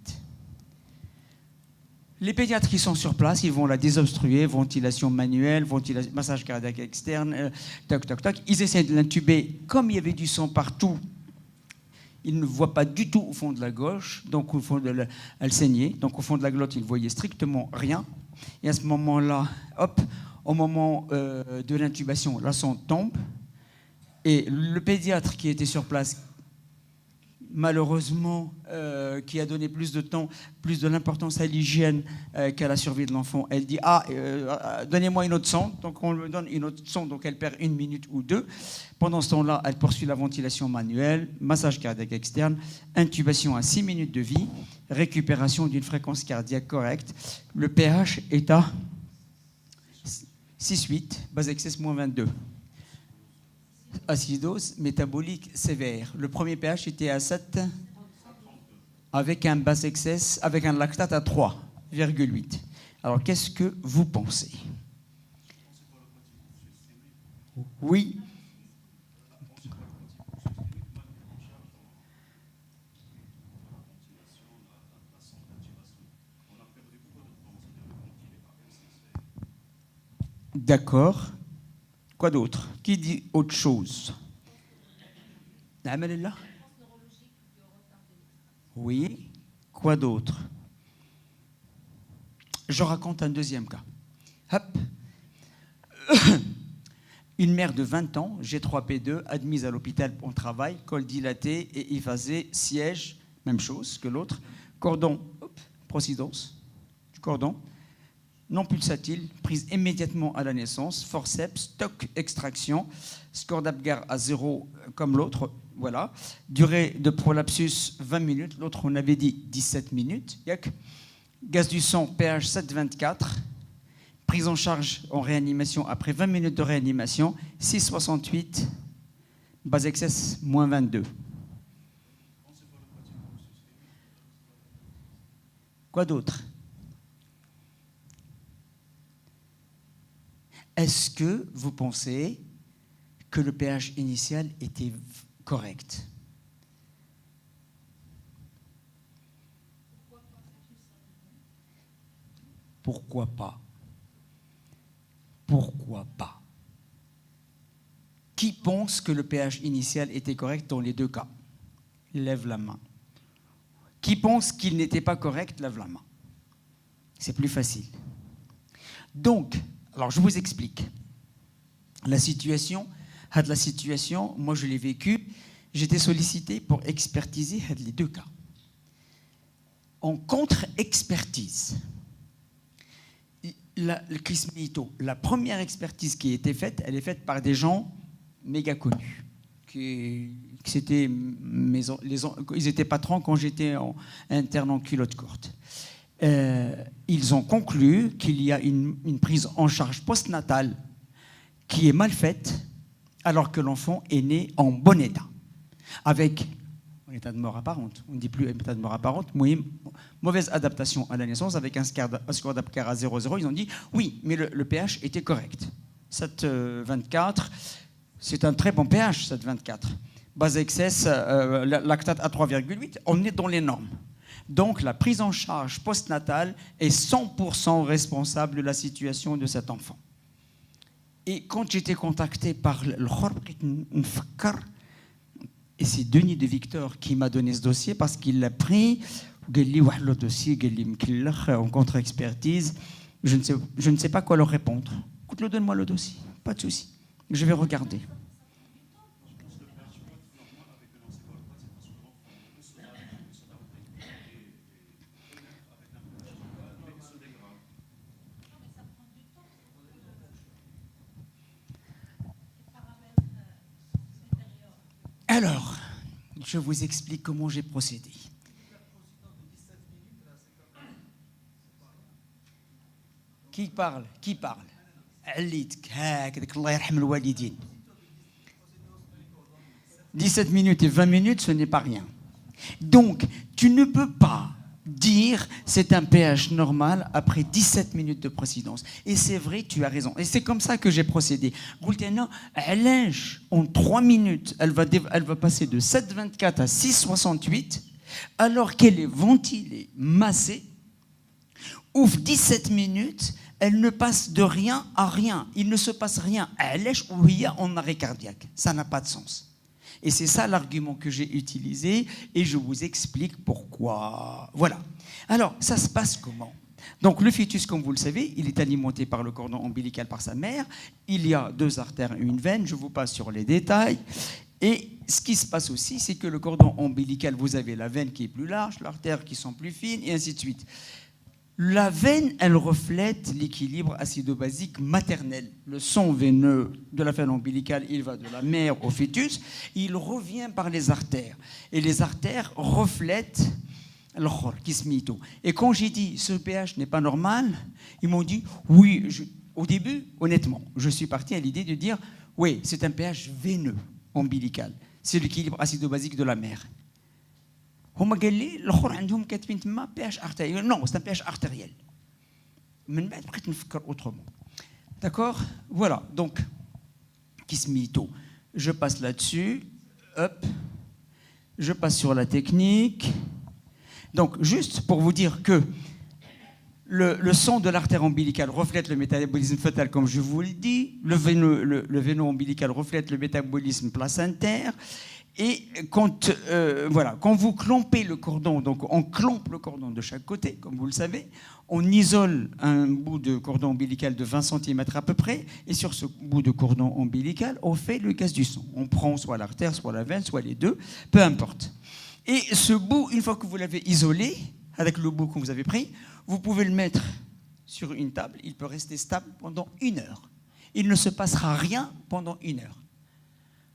Les pédiatres qui sont sur place, ils vont la désobstruer, ventilation manuelle, massage cardiaque externe, tac, tac, tac. Ils essaient de l'intuber. Comme il y avait du sang partout, il ne voit pas du tout au fond de la gauche, donc au fond elle saignait, donc au fond de la glotte, il ne voyait strictement rien. Et à ce moment-là, hop, au moment de l'intubation, la sonde tombe, et le pédiatre qui était sur place, malheureusement, qui a donné plus de l'importance à l'hygiène qu'à la survie de l'enfant. Elle dit, donnez-moi une autre sonde. Donc on lui donne une autre sonde, donc elle perd 1 minute ou 2. Pendant ce temps-là, elle poursuit la ventilation manuelle, massage cardiaque externe, intubation à 6 minutes de vie, récupération d'une fréquence cardiaque correcte. Le pH est à 6,8, base excess moins 22. Acidose métabolique sévère. Le premier pH était à 7 avec un bas excess, avec un lactate à 3,8. Alors qu'est-ce que vous pensez? Oui. D'accord. Quoi d'autre? Qui dit autre chose? Là. Oui. Quoi d'autre? Je raconte un deuxième cas. Hop. Une mère de 20 ans, G3P2, admise à l'hôpital en travail, col dilaté et évasé, siège, même chose que l'autre, cordon, procidence du cordon, non pulsatile, prise immédiatement à la naissance, forceps, stock, extraction, score d'Apgar à 0 comme l'autre, voilà. Durée de prolapsus 20 minutes, l'autre on avait dit 17 minutes. Gaz du sang, pH 7,24. Prise en charge en réanimation après 20 minutes de réanimation, 6,68. Base excess, moins 22. Quoi d'autre? Est-ce que vous pensez que le pH initial était correct? Pourquoi pas? Pourquoi pas? Qui pense que le pH initial était correct dans les deux cas? Lève la main. Qui pense qu'il n'était pas correct? Lève la main. C'est plus facile. Donc, alors je vous explique. La situation, moi je l'ai vécue, j'étais sollicité pour expertiser les deux cas. En contre-expertise, la première expertise qui a été faite, elle est faite par des gens méga connus. Ils étaient patrons quand j'étais interne en culotte courte. Ils ont conclu qu'il y a une prise en charge postnatale qui est mal faite alors que l'enfant est né en bon état, avec en état de mort apparente. On ne dit plus état de mort apparente, mauvaise adaptation à la naissance avec un score d'Apgar à 0,0. Ils ont dit oui, mais le pH était correct. 7,24, c'est un très bon pH, 7,24. Base excess, lactate à 3,8, on est dans les normes. Donc la prise en charge postnatale est 100% responsable de la situation de cet enfant. Et quand j'étais contacté par le Khor, et c'est Denis de Victor qui m'a donné ce dossier parce qu'il l'a pris, le dossier en contre-expertise, je ne sais pas quoi leur répondre. Écoute, donne-moi le dossier, pas de souci, je vais regarder. Alors, je vous explique comment j'ai procédé. Qui parle? 17 minutes et 20 minutes, ce n'est pas rien. Donc, tu ne peux pas dire c'est un pH normal après 17 minutes de précédence. Et c'est vrai, tu as raison. Et c'est comme ça que j'ai procédé. Goultena, en 3 minutes, elle va passer de 7,24 à 6,68, alors qu'elle est ventilée, massée. Ouf, 17 minutes, elle ne passe de rien à rien. Il ne se passe rien. Elle est en arrêt cardiaque. Ça n'a pas de sens. Et c'est ça l'argument que j'ai utilisé et je vous explique pourquoi. Voilà. Alors, ça se passe comment? Donc, le fœtus, comme vous le savez, il est alimenté par le cordon ombilical par sa mère. Il y a 2 artères et une veine. Je vous passe sur les détails. Et ce qui se passe aussi, c'est que le cordon ombilical, vous avez la veine qui est plus large, l'artère qui sont plus fines, et ainsi de suite. La veine, elle reflète l'équilibre acido-basique maternel. Le sang veineux de la veine ombilicale, il va de la mère au fœtus, il revient par les artères. Et les artères reflètent le khor, kismito. Et quand j'ai dit ce pH n'est pas normal, ils m'ont dit oui. Au début, honnêtement, je suis parti à l'idée de dire oui, c'est un pH veineux ombilical. C'est l'équilibre acido-basique de la mère. هما قال لي الاخر عندهم كاتبين تما pH artériel. Non, c'est un pH artériel. من بعد بقيت نفكر autrement. D'accord? Voilà. Donc, Kismito. Je passe là-dessus. Hop. Je passe sur la technique. Donc, juste pour vous dire que le sang de l'artère ombilicale reflète le métabolisme fœtal, comme je vous le dis. Le veineux ombilical reflète le métabolisme placentaire. Et quand vous clampez le cordon, donc on clampe le cordon de chaque côté, comme vous le savez, on isole un bout de cordon ombilical de 20 cm à peu près, et sur ce bout de cordon ombilical, on fait le gaz du sang. On prend soit l'artère, soit la veine, soit les deux, peu importe. Et ce bout, une fois que vous l'avez isolé, avec le bout que vous avez pris, vous pouvez le mettre sur une table, il peut rester stable pendant 1 heure. Il ne se passera rien pendant 1 heure.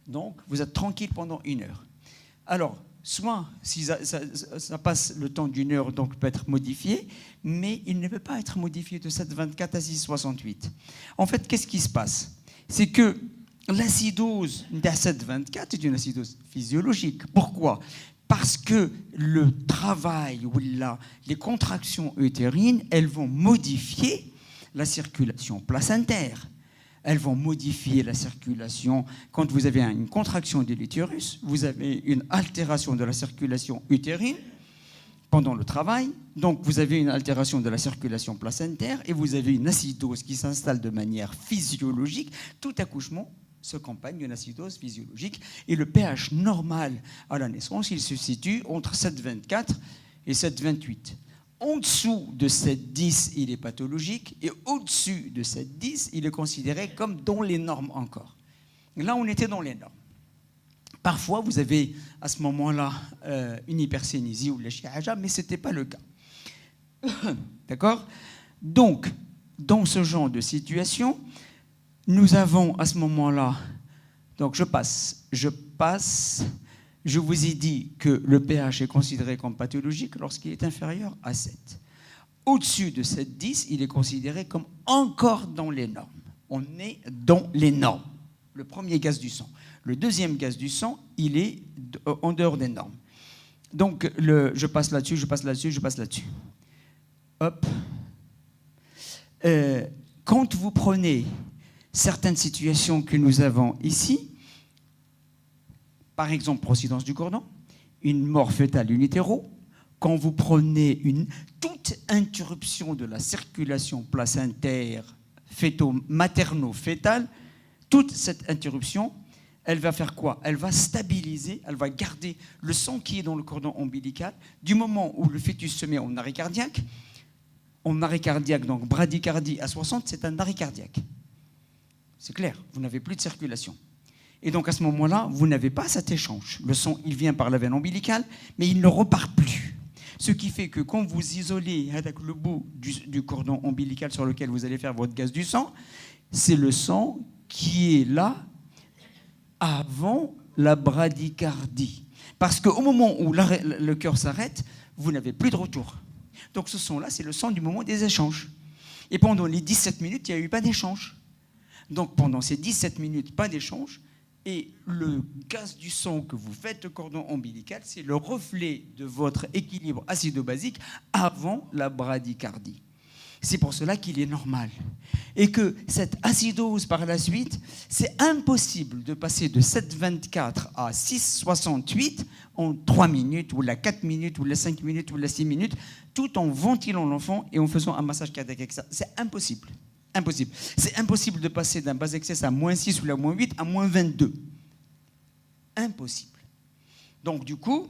Donc, vous êtes tranquille pendant 1 heure. Alors, soit, si ça passe le temps d'1 heure, donc peut être modifié, mais il ne peut pas être modifié de 7,24 à 6,68. En fait, qu'est-ce qui se passe? C'est que l'acidose de 7,24 est une acidose physiologique. Pourquoi? Parce que le travail ou les contractions utérines, elles vont modifier la circulation placentaire. Elles vont modifier la circulation. Quand vous avez une contraction de l'utérus, vous avez une altération de la circulation utérine pendant le travail. Donc vous avez une altération de la circulation placentaire et vous avez une acidose qui s'installe de manière physiologique. Tout accouchement s'accompagne d'une acidose physiologique. Et le pH normal à la naissance, il se situe entre 7,24 et 7,28. En dessous de 7,10, il est pathologique, et au-dessus de 7,10, il est considéré comme dans les normes encore. Là, on était dans les normes. Parfois, vous avez à ce moment-là une hypersénésie ou de la chiaja, mais ce n'était pas le cas. D'accord? Donc, dans ce genre de situation, nous avons à ce moment-là, donc je passe. Je vous ai dit que le pH est considéré comme pathologique lorsqu'il est inférieur à 7. Au-dessus de 7,10, il est considéré comme encore dans les normes. On est dans les normes. Le premier gaz du sang. Le deuxième gaz du sang, il est en dehors des normes. Donc, je passe là-dessus, je passe là-dessus, je passe là-dessus. Hop. Quand vous prenez certaines situations que nous avons ici, par exemple, procidence du cordon, une mort fœtale in utero, quand vous prenez toute interruption de la circulation placentaire materno-fétale, toute cette interruption, elle va faire quoi? Elle va stabiliser, elle va garder le sang qui est dans le cordon ombilical. Du moment où le fœtus se met en arrêt cardiaque, donc bradycardie à 60, c'est un arrêt cardiaque. C'est clair, vous n'avez plus de circulation. Et donc à ce moment-là, vous n'avez pas cet échange. Le sang, il vient par la veine ombilicale, mais il ne repart plus. Ce qui fait que quand vous isolez avec le bout du cordon ombilical sur lequel vous allez faire votre gaz du sang, c'est le sang qui est là avant la bradycardie. Parce qu'au moment où le cœur s'arrête, vous n'avez plus de retour. Donc ce sang-là, c'est le sang du moment des échanges. Et pendant les 17 minutes, il n'y a eu pas d'échange. Donc pendant ces 17 minutes, pas d'échange. Et le gaz du sang que vous faites au cordon ombilical, c'est le reflet de votre équilibre acido-basique avant la bradycardie. C'est pour cela qu'il est normal. Et que cette acidose par la suite, c'est impossible de passer de 7,24 à 6,68 en 3 minutes, ou la 4 minutes, ou la 5 minutes, ou la 6 minutes, tout en ventilant l'enfant et en faisant un massage cardiaque avec ça. C'est impossible. Impossible. C'est impossible de passer d'un bas excès à -6 ou la -8 à -22. Impossible. Donc du coup,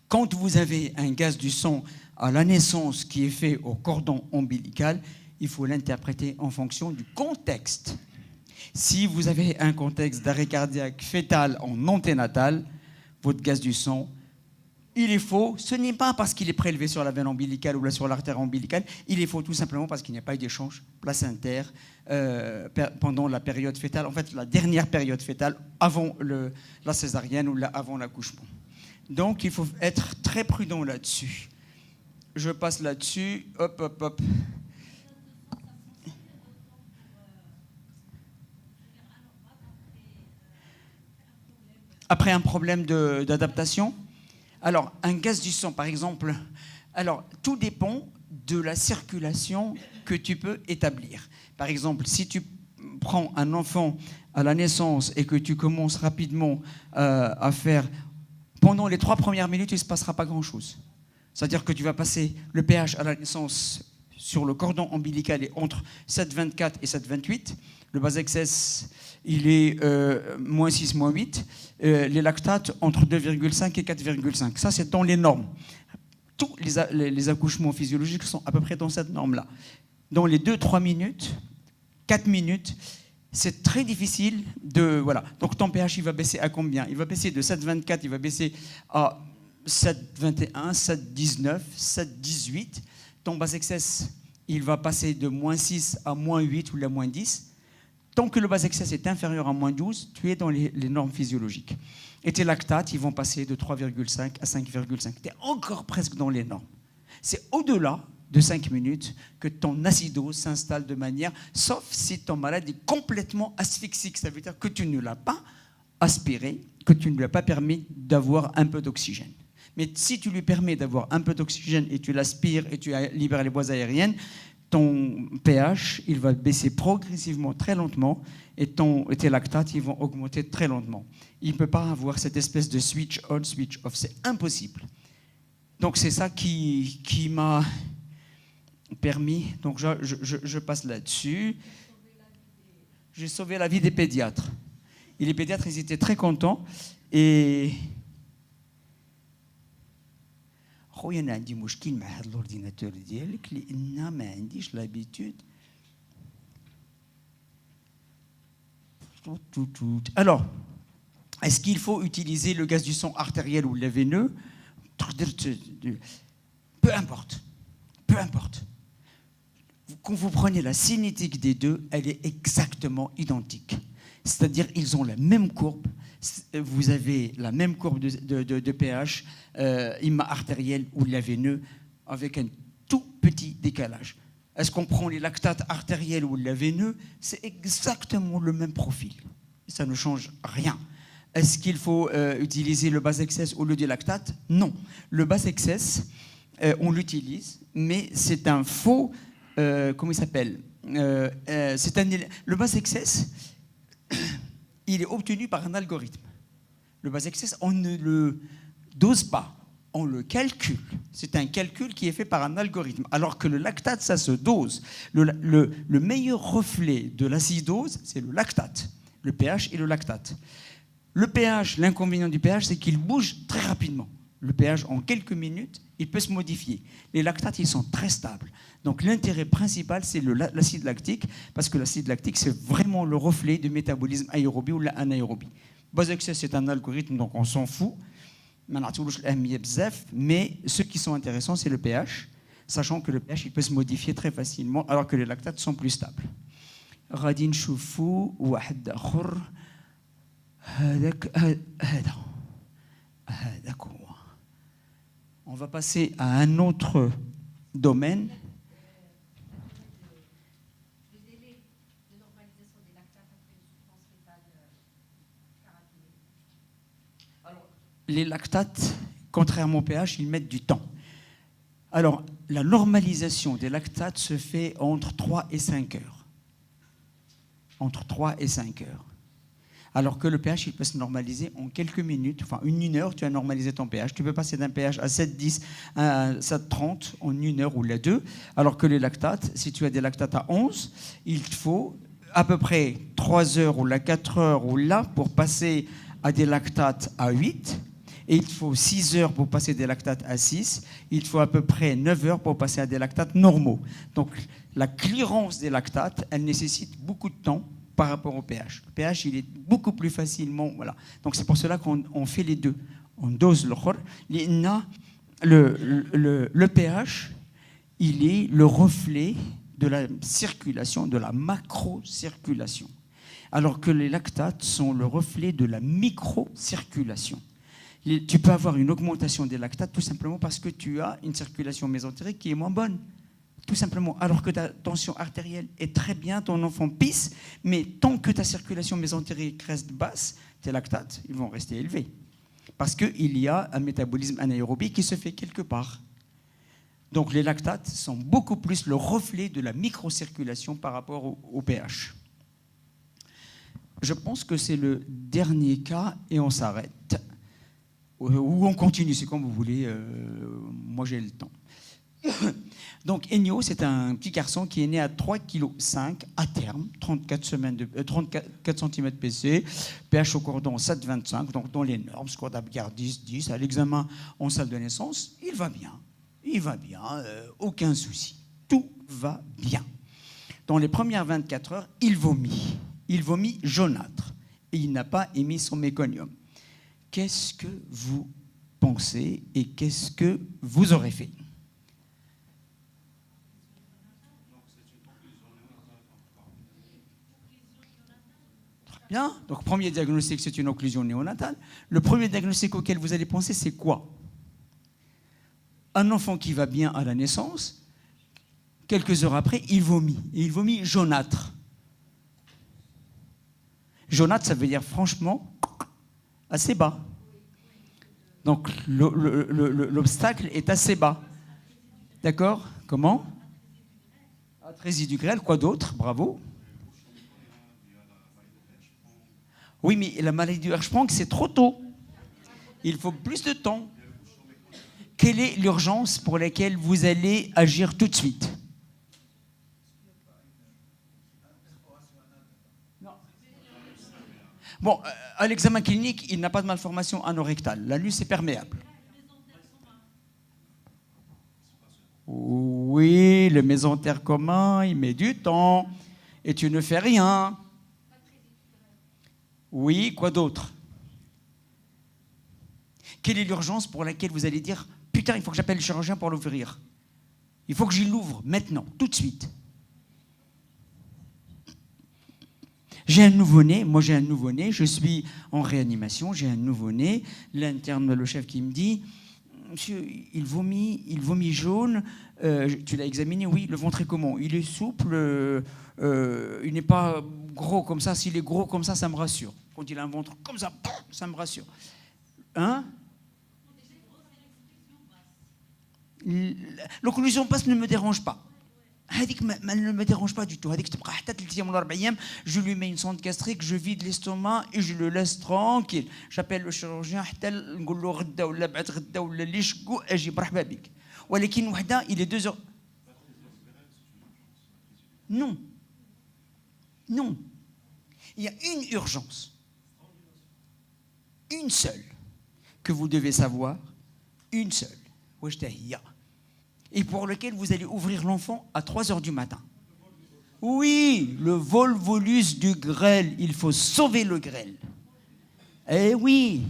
quand vous avez un gaz du sang à la naissance qui est fait au cordon ombilical, il faut l'interpréter en fonction du contexte. Si vous avez un contexte d'arrêt cardiaque fœtal en anténatal, votre gaz du sang, il est faux. Ce n'est pas parce qu'il est prélevé sur la veine ombilicale ou sur l'artère ombilicale. Il est faux tout simplement parce qu'il n'y a pas eu d'échange placentaire pendant la période fœtale, en fait la dernière période fœtale avant la césarienne ou avant l'accouchement. Donc il faut être très prudent là-dessus. Je passe là-dessus. Hop, hop, hop. Après un problème d'adaptation. Alors, un gaz du sang, par exemple, alors, tout dépend de la circulation que tu peux établir. Par exemple, si tu prends un enfant à la naissance et que tu commences rapidement à faire... Pendant les 3 premières minutes, il ne se passera pas grand-chose. C'est-à-dire que tu vas passer le pH à la naissance sur le cordon ombilical est entre 7,24 et 7,28. Le bas excess, il est moins 6, moins 8. Les lactates, entre 2,5 et 4,5. Ça, c'est dans les normes. Tous les accouchements physiologiques sont à peu près dans cette norme-là. Dans les 2-3 minutes, 4 minutes, c'est très difficile de... Voilà. Donc ton pH, il va baisser à combien? Il va baisser de 7,24, il va baisser à 7,21, 7,19, 7,18. Ton bas excess, il va passer de moins 6 à moins 8 ou la moins 10. Tant que le bas excess est inférieur à moins 12, tu es dans les normes physiologiques. Et tes lactates, ils vont passer de 3,5 à 5,5. Tu es encore presque dans les normes. C'est au-delà de 5 minutes que ton acidose s'installe de manière, sauf si ton malade est complètement asphyxique. Ça veut dire que tu ne l'as pas aspiré, que tu ne lui as pas permis d'avoir un peu d'oxygène. Mais si tu lui permets d'avoir un peu d'oxygène et tu l'aspires et tu libères les voies aériennes, ton pH, il va baisser progressivement, très lentement, et tes lactates, ils vont augmenter très lentement. Il ne peut pas avoir cette espèce de switch on, switch off. C'est impossible. Donc c'est ça qui m'a permis. Donc je passe là-dessus. J'ai sauvé la vie des pédiatres. Et les pédiatres, ils étaient très contents. Et خويا انا عندي مشكل مع هذا الاورديناتور ديالك لان ما عنديش لابيتود. Alors, est-ce qu'il faut utiliser le gaz du sang artériel ou le veineux? Peu importe. Peu importe. Quand vous prenez la cinétique des deux, elle est exactement identique. C'est-à-dire ils ont la même courbe. Vous avez la même courbe de pH, IMA artériel ou la veineux, avec un tout petit décalage. Est-ce qu'on prend les lactates artériels ou la veineux? C'est exactement le même profil. Ça ne change rien. Est-ce qu'il faut utiliser le bas excess au lieu du lactate? Non. Le bas excess, on l'utilise, mais c'est un faux... comment il s'appelle le bas excess, il est obtenu par un algorithme. Le bas excess, on ne le dose pas, on le calcule. C'est un calcul qui est fait par un algorithme. Alors que le lactate, ça se dose. Le meilleur reflet de l'acidose, c'est le lactate, le pH et le lactate. Le pH, l'inconvénient du pH, c'est qu'il bouge très rapidement. Le pH, en quelques minutes, il peut se modifier. Les lactates, ils sont très stables. Donc l'intérêt principal, c'est l'acide lactique, parce que l'acide lactique, c'est vraiment le reflet du métabolisme aérobie ou anaérobie. Bas excess, c'est un algorithme, donc on s'en fout. Mais ceux qui sont intéressants, c'est le pH, sachant que le pH, il peut se modifier très facilement, alors que les lactates sont plus stables. غادي نشوفوا واحد آخر هذاك هو. On va passer à un autre domaine. Le délai de normalisation des lactates après une souffrance fétale caractérisée. Alors, les lactates, contrairement au pH, ils mettent du temps. Alors, la normalisation des lactates se fait entre 3 et 5 heures. Entre 3 et 5 heures. Alors que le pH, il peut se normaliser en quelques minutes. Enfin, une heure, tu as normalisé ton pH. Tu peux passer d'un pH à 7,10 à 7,30 en une heure ou la deux. Alors que les lactates, si tu as des lactates à 11, il te faut à peu près 3 heures ou la 4 heures ou là pour passer à des lactates à 8. Et il te faut 6 heures pour passer des lactates à 6. Il te faut à peu près 9 heures pour passer à des lactates normaux. Donc, la clearance des lactates, elle nécessite beaucoup de temps par rapport au pH. Le pH, il est beaucoup plus facilement... Voilà. Donc, c'est pour cela qu'on fait les deux. On dose le khor. Le pH, il est le reflet de la circulation, de la macrocirculation. Alors que les lactates sont le reflet de la microcirculation. Tu peux avoir une augmentation des lactates tout simplement parce que tu as une circulation mésentérique qui est moins bonne. Tout simplement. Alors que ta tension artérielle est très bien, ton enfant pisse, mais tant que ta circulation mésentérique reste basse, tes lactates, ils vont rester élevés. Parce qu'il y a un métabolisme anaérobie qui se fait quelque part. Donc les lactates sont beaucoup plus le reflet de la microcirculation par rapport au pH. Je pense que c'est le dernier cas et on s'arrête. Ou on continue, c'est comme vous voulez. Moi, j'ai le temps. Donc Ennio, c'est un petit garçon qui est né à 3,5 kg à terme, 34 cm PC, pH au cordon 7,25, donc dans les normes, score d'Apgar 10, à l'examen en salle de naissance, il va bien, aucun souci, tout va bien. Dans les premières 24 heures, il vomit jaunâtre, et il n'a pas émis son méconium. Qu'est-ce que vous pensez et qu'est-ce que vous aurez fait? Bien. Donc, premier diagnostic, c'est une occlusion néonatale. Le premier diagnostic auquel vous allez penser, c'est quoi? Un enfant qui va bien à la naissance, quelques heures après, il vomit. Et il vomit jaunâtre. Jaunâtre, ça veut dire franchement assez bas. Donc, l'obstacle est assez bas. D'accord? Comment? Atrésie du grêle, quoi d'autre? Bravo. Oui, mais la maladie du Hirschsprung, c'est trop tôt. Il faut plus de temps. Quelle est l'urgence pour laquelle vous allez agir tout de suite? Non. Bon, à l'examen clinique, il n'a pas de malformation anorectale. L'anus est perméable. Oui, le mésentère commun, il met du temps. Et tu ne fais rien. Oui, quoi d'autre? Quelle est l'urgence pour laquelle vous allez dire « Putain, il faut que j'appelle le chirurgien pour l'ouvrir. Il faut que j'y l'ouvre maintenant, tout de suite. » J'ai un nouveau-né, je suis en réanimation, j'ai un nouveau-né. L'interne, le chef qui me dit « Monsieur, il vomit jaune. Tu l'as examiné? Oui, le ventre est comment? Il est souple, il n'est pas gros comme ça. S'il est gros comme ça me rassure. Quand il a un ventre comme ça me rassure. Hein? L'occlusion basse ne me dérange pas. Elle ne me dérange pas du tout. Je lui mets une sonde gastrique, je vide l'estomac et je le laisse tranquille. J'appelle le chirurgien, il est 2 heures. Non. Non. Il y a une urgence. Une seule. Que vous devez savoir. Une seule. Et pour lequel vous allez ouvrir l'enfant à 3 heures du matin. Oui, le volvolus du grêle. Il faut sauver le grêle. Eh oui.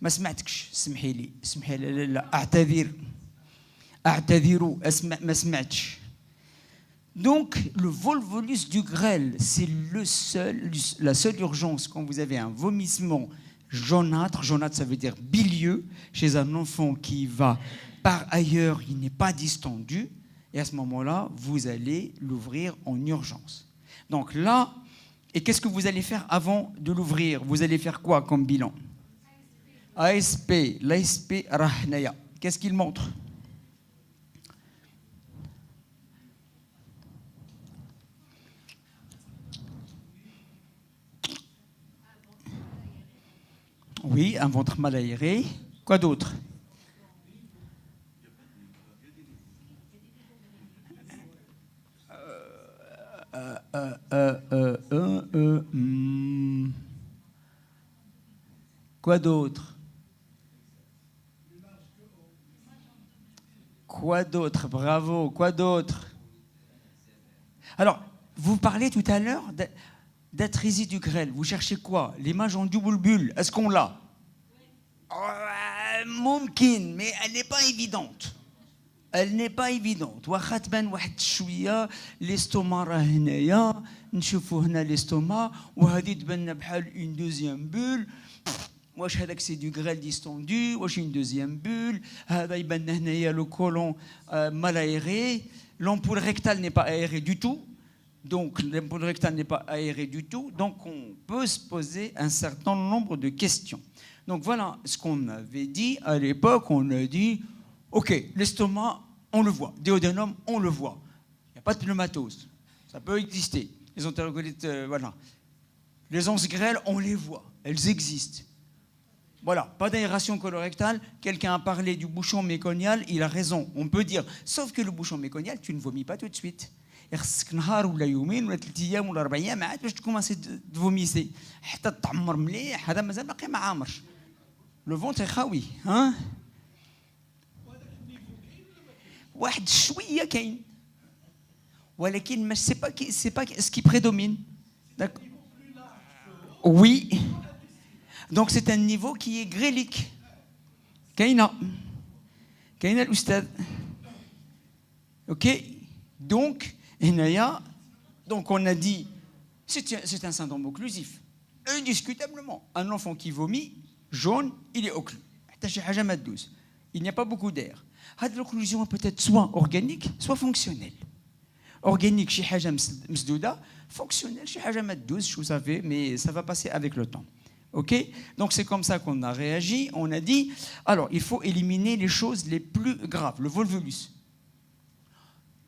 ما سمعتكش اسمحي لي لا اعتذر ما سمعتش. Donc le volvolus du grêle, c'est la seule urgence quand vous avez un vomissement jaunâtre. Jaunâtre, ça veut dire bilieux chez un enfant qui va par ailleurs, il n'est pas distendu, et à ce moment-là, vous allez l'ouvrir en urgence. Donc là, et qu'est-ce que vous allez faire avant de l'ouvrir? Vous allez faire quoi comme bilan? ASP, l'ASP Rahnaya. Qu'est-ce qu'il montre? Oui, un ventre mal aéré. Quoi d'autre? Quoi d'autre? Quoi d'autre? Bravo. Quoi d'autre? Alors, vous parlez tout à l'heure d'atrésie du grêle. Vous cherchez quoi? L'image en double bulle. Est-ce qu'on l'a? Mumkin, mais elle n'est pas évidente. Elle n'est pas évidente. واخا تبان واحد شويه l'estomac راه هنايا نشوفوا هنا l'estomac وهذه تبان بحال une deuxième bulle. واش هذاك سي دو غريل ديستوندو واش une deuxième bulle. هذا يبان هنايا le côlon mal aéré. L'ampoule rectale n'est pas aérée du tout. Donc l'ampoule rectale n'est pas aérée du tout. Donc on peut se poser un certain nombre de questions. Donc voilà ce qu'on avait dit à l'époque. On a dit ok, l'estomac, on le voit. Duodénum, on le voit. Il n'y a pas de pneumatose. Ça peut exister. Les entérocolites, voilà. Les anses grêles, on les voit. Elles existent. Voilà, pas d'aération colorectale. Quelqu'un a parlé du bouchon méconial, il a raison. On peut dire, sauf que le bouchon méconial, tu ne vomis pas tout de suite. خصك نهار ولا يومين ولا 3 ايام ولا 4 ايام عاد باش تكوماسي تفوميسي حتى تعمر مليح. هذا مازال باقي ما عامرش. لو فونتر خاوي ها واحد شويه كاين ولكن مش سي با ce qui prédomine. Oui. Donc c'est un niveau qui est grélique. كاينه الاستاذ. OK. Donc donc on a dit c'est un syndrome occlusif. Indiscutablement, un enfant qui vomit jaune, il est occlus. Il n'y a pas beaucoup d'air. L'occlusion peut être soit organique, soit fonctionnelle. Organique, chez Haja Msdouda, fonctionnel, chez Haja Maddouz, vous savez, mais ça va passer avec le temps. OK? Donc c'est comme ça qu'on a réagi. On a dit, alors il faut éliminer les choses les plus graves. Le volvulus.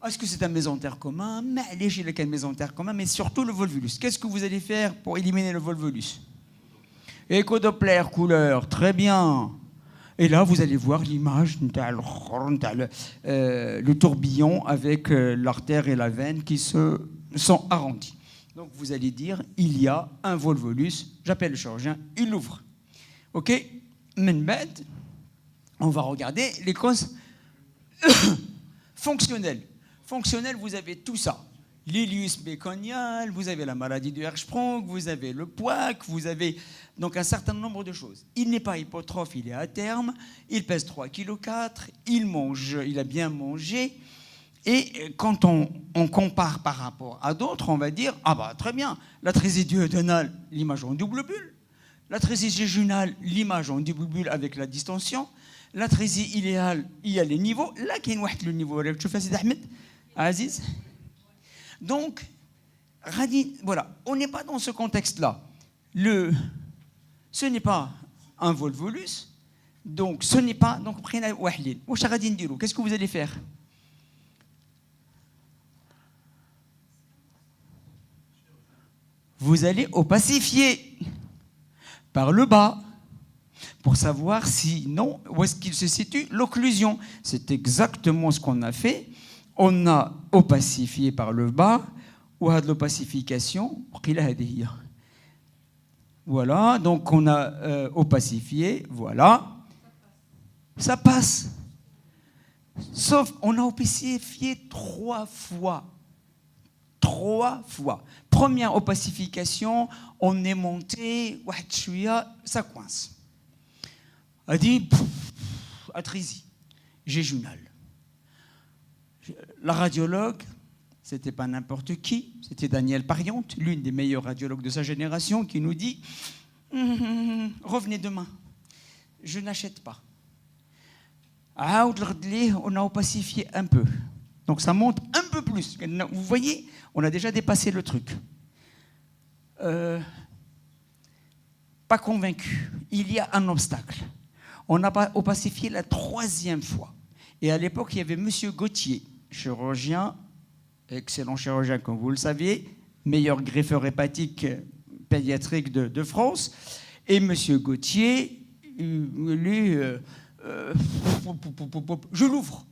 Est-ce que c'est un mésentère commun? Mais allez, j'ai le mésentère commun, mais surtout le volvulus. Qu'est-ce que vous allez faire pour éliminer le volvulus? Écho-Doppler, couleur, très bien. Et là, vous allez voir l'image, le tourbillon avec l'artère et la veine qui sont arrondis. Donc vous allez dire, il y a un volvulus, j'appelle le chirurgien, il l'ouvre. OK? Menbed, on va regarder les causes fonctionnelles. Fonctionnel, vous avez tout ça. L'ilius méconial, vous avez la maladie de Hirschsprung, vous avez le POAC, vous avez donc un certain nombre de choses. Il n'est pas hypotrophe, il est à terme, il pèse 3,4 kg, il mange, il a bien mangé. Et quand on compare par rapport à d'autres, on va dire, ah bah très bien, l'atrésie duodénale, l'image en double bulle, l'atrésie jéjunale, l'image en double bulle avec la distension, l'atrésie iléale, il y a les niveaux, là il y a le niveau, tu fais Sid Ahmed Aziz. Donc, voilà, on n'est pas dans ce contexte-là. Ce n'est pas un volvulus, donc ce n'est pas. Donc, qu'est-ce que vous allez faire? Vous allez opacifier par le bas pour savoir si non, où est-ce qu'il se situe l'occlusion. C'est exactement ce qu'on a fait. On a opacifié par le bas, ou à de l'opacification. Voilà, donc on a opacifié, voilà. Ça passe. Sauf, on a opacifié 3 fois. 3 fois. Première opacification, on est monté, ça coince. A dit, atrésie jéjunale. La radiologue, c'était pas n'importe qui, c'était Danielle Pariente, l'une des meilleures radiologues de sa génération, qui nous dit revenez demain, je n'achète pas. On a opacifié un peu, donc ça monte un peu plus. Vous voyez, on a déjà dépassé le truc. Pas convaincu, il y a un obstacle. On a opacifié la 3e fois. Et à l'époque, il y avait M. Gauthier, chirurgien, excellent chirurgien comme vous le saviez, meilleur greffeur hépatique pédiatrique de France. Et M. Gauthier, lui, je l'ouvre.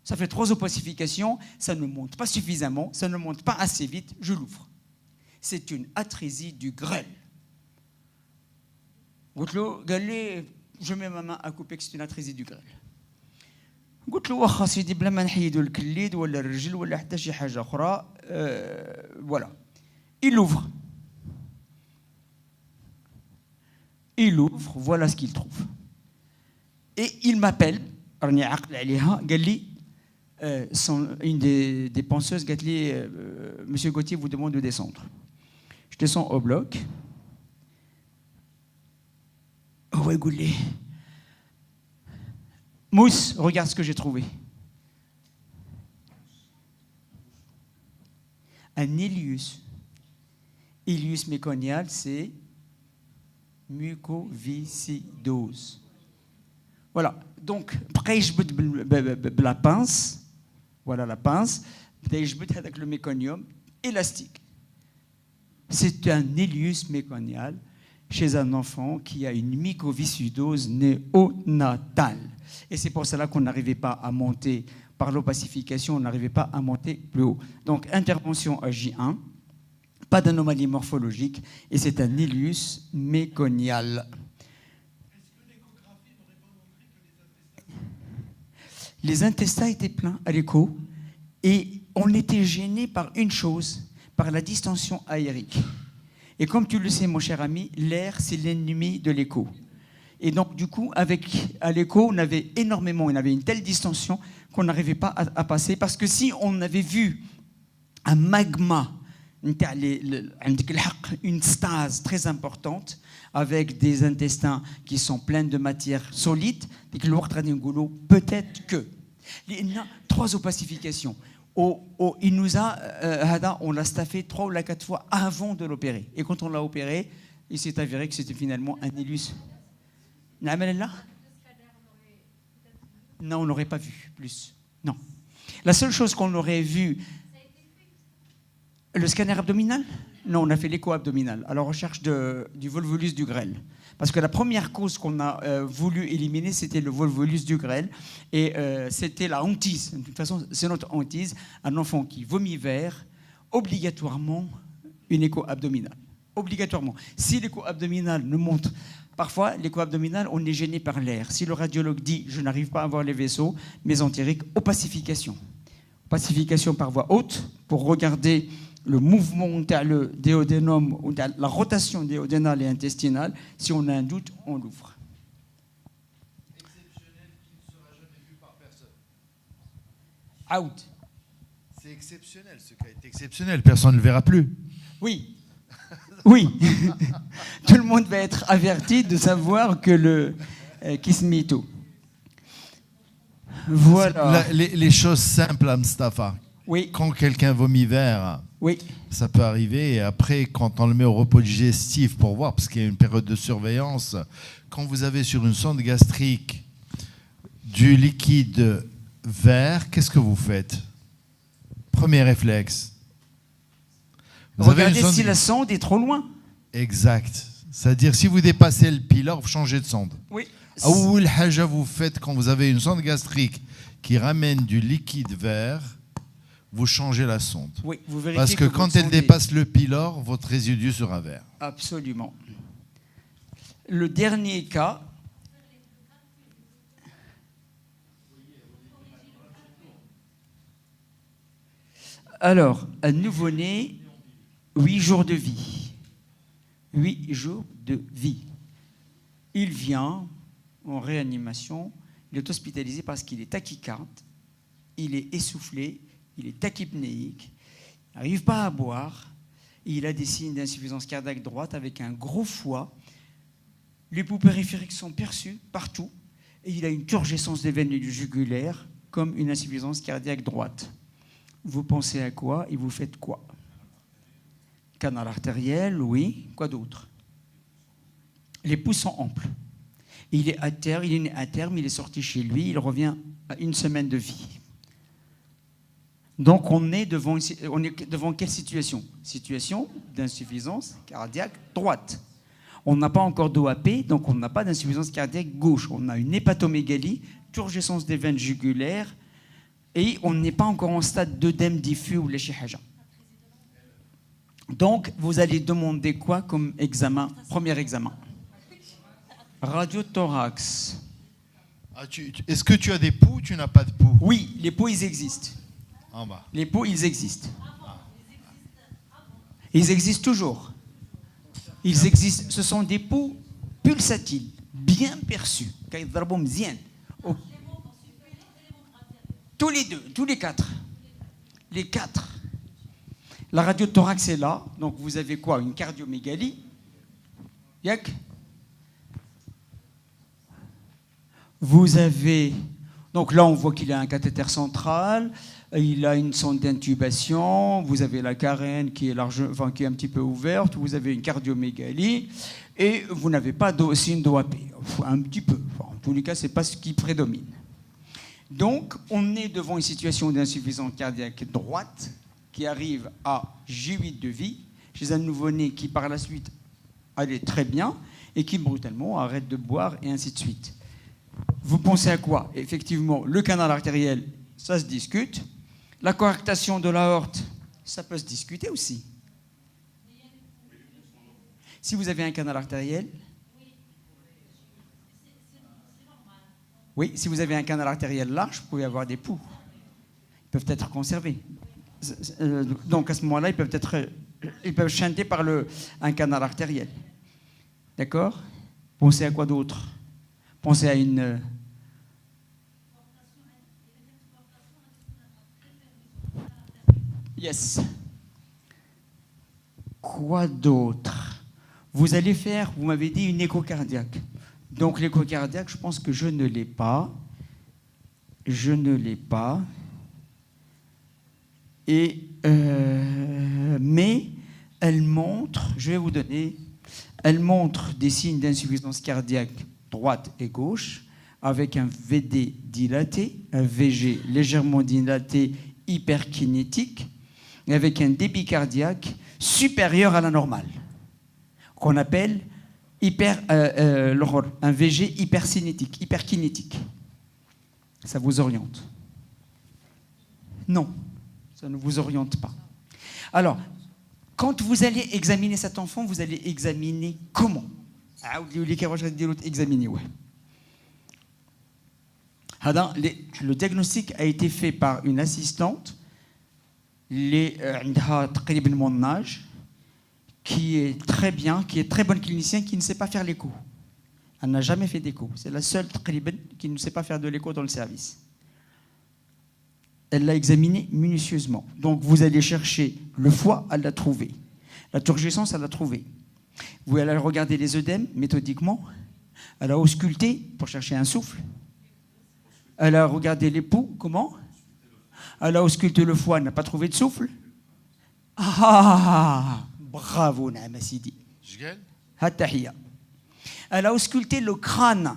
Ça fait 3 opacifications, ça ne monte pas suffisamment, ça ne monte pas assez vite, je l'ouvre. C'est une atrésie du grêle. Je mets ma main à couper que c'est une atrésie du grêle. قلت له واخا سيدي بلا ما نحيدوا الكليد ولا الرجل ولا حتى شي حاجه اخرى voilà. Il ouvre, voilà ce qu'il trouve. Et il m'appelle, راني عاقل عليها, قال لي une des penseuses قالت لي Monsieur Gauthier vous demande de descendre. Je descends au bloc. هو يقول لي Mousse, regarde ce que j'ai trouvé. Un ileus. Ileus méconial, c'est mucoviscidose. Voilà. Donc, après, je mets la pince. Voilà la pince. Je mets avec le méconium élastique. C'est un ileus méconial chez un enfant qui a une mucoviscidose néonatale. Et c'est pour cela qu'on n'arrivait pas à monter, par l'opacification, on n'arrivait pas à monter plus haut. Donc, intervention à J1, pas d'anomalie morphologique, et c'est un ileus méconial. Les intestins étaient pleins à l'écho, et on était gêné par une chose, par la distension aérique. Et comme tu le sais, mon cher ami, l'air, c'est l'ennemi de l'écho. Et donc, du coup, à l'écho, on avait une telle distension qu'on n'arrivait pas à passer. Parce que si on avait vu un magma, une stase très importante, avec des intestins qui sont pleins de matière solide, peut-être que. Il y a 3 opacifications. Il nous a, on l'a staffé 3 ou 4 fois avant de l'opérer. Et quand on l'a opéré, il s'est avéré que c'était finalement un ilus. Non, on n'aurait pas vu plus. Non. La seule chose qu'on aurait vu, le scanner abdominal. Non, on a fait l'écho abdominal à la recherche du volvulus du grêle. Parce que la première cause qu'on a voulu éliminer, c'était le volvulus du grêle. Et c'était la hantise. De toute façon, c'est notre hantise. Un enfant qui vomit vert, obligatoirement une écho abdominale. Obligatoirement. Si l'écho abdominal ne montre... Parfois, l'écho abdominal, on est gêné par l'air. Si le radiologue dit « je n'arrive pas à voir les vaisseaux mésentériques », opacification. Opacification par voie haute pour regarder le mouvement le déodénum ou la rotation déodénale et intestinale. Si on a un doute, on l'ouvre. Exceptionnel qui ne sera jamais vu par personne. Out. C'est exceptionnel, ce qui a été exceptionnel. Personne ne le verra plus. Oui. Oui. Tout le monde va être averti de savoir que le Kismito. Voilà. Les choses simples à Mustapha. Oui. Quand quelqu'un vomit vert, oui, ça peut arriver. Et après, quand on le met au repos digestif pour voir, parce qu'il y a une période de surveillance, quand vous avez sur une sonde gastrique du liquide vert, qu'est-ce que vous faites? Premier réflexe. Regardez si la sonde est trop loin. Exact. C'est-à-dire, si vous dépassez le pylore, vous changez de sonde. Oui. Aoul haja vous faites quand vous avez une sonde gastrique qui ramène du liquide vert, vous changez la sonde. Oui, vous vérifiez. Parce que quand elle dépasse le pylore, votre résidu sera vert. Absolument. Le dernier cas. Alors, un nouveau-né, 8 jours de vie. 8 jours de vie. Il vient en réanimation, il est hospitalisé parce qu'il est tachycarde, il est essoufflé, il est tachypnéique, il n'arrive pas à boire, et il a des signes d'insuffisance cardiaque droite avec un gros foie. Les bouts périphériques sont perçus partout, et il a une turgescence des veines du jugulaire comme une insuffisance cardiaque droite. Vous pensez à quoi et vous faites quoi? Canal artériel, oui. Quoi d'autre? Les pouces sont amples. Il est à terme, il est sorti chez lui, il revient à 1 semaine de vie. Donc on est devant quelle situation? Situation d'insuffisance cardiaque droite. On n'a pas encore d'OAP, donc on n'a pas d'insuffisance cardiaque gauche. On a une hépatomégalie, turgescence des veines jugulaires, et on n'est pas encore en stade d'œdème diffus ou l'échihaja. Donc, vous allez demander quoi comme examen? Premier examen. Radiothorax. Est-ce que tu as des pouls ou tu n'as pas de pouls? Oui, les pouls, ils existent. En bas. Les pouls, ils existent. Ils existent toujours. Ils existent. Ce sont des pouls pulsatiles, bien perçus. Tous les deux, tous les 4. Les 4. La radiothorax est là. Donc vous avez quoi? Une cardiomégalie. Yak. Vous avez... Donc là, on voit qu'il a un cathéter central. Il a une sonde d'intubation. Vous avez la carène qui est qui est un petit peu ouverte. Vous avez une cardiomégalie. Et vous n'avez pas de signe d'OAP. Un petit peu. Enfin, en tous les cas, ce n'est pas ce qui prédomine. Donc, on est devant une situation d'insuffisance cardiaque droite qui arrive à J8 de vie, chez un nouveau-né qui, par la suite, allait très bien et qui brutalement arrête de boire et ainsi de suite. Vous pensez à quoi? Effectivement, le canal artériel, ça se discute. La coarctation de l'aorte, ça peut se discuter aussi. Si vous avez un canal artériel, oui, si vous avez un canal artériel large, vous pouvez avoir des poux. Ils peuvent être conservés. Donc à ce moment-là, ils peuvent chanter par un canal artériel. D'accord? Pensez à quoi d'autre? Pensez à une... Yes. Quoi d'autre? Vous allez faire, vous m'avez dit, une écho cardiaque. Donc l'écho cardiaque, je pense que je ne l'ai pas. Je ne l'ai pas. Mais elle montre, je vais vous donner, elle montre des signes d'insuffisance cardiaque droite et gauche, avec un VD dilaté, un VG légèrement dilaté, hyperkinétique, et avec un débit cardiaque supérieur à la normale, qu'on appelle un VG hyperkinétique. Ça vous oriente? Non, ça ne vous oriente pas. Alors, quand vous allez examiner cet enfant, vous allez examiner comment? Examiner, ouais. Le diagnostic a été fait par une assistante, mon âge, qui est très bien, qui est très bonne clinicienne, qui ne sait pas faire l'écho. Elle n'a jamais fait d'écho. C'est la seule qui ne sait pas faire de l'écho dans le service. Elle l'a examiné minutieusement. Donc vous allez chercher le foie, elle l'a trouvé. La turgescence, elle l'a trouvé. Vous allez regarder les œdèmes méthodiquement. Elle a ausculté pour chercher un souffle. Elle a regardé les poux, comment? Elle a ausculté le foie, elle n'a pas trouvé de souffle. Ah, bravo, Naama Sidi. Hattahiya. Elle a ausculté le crâne.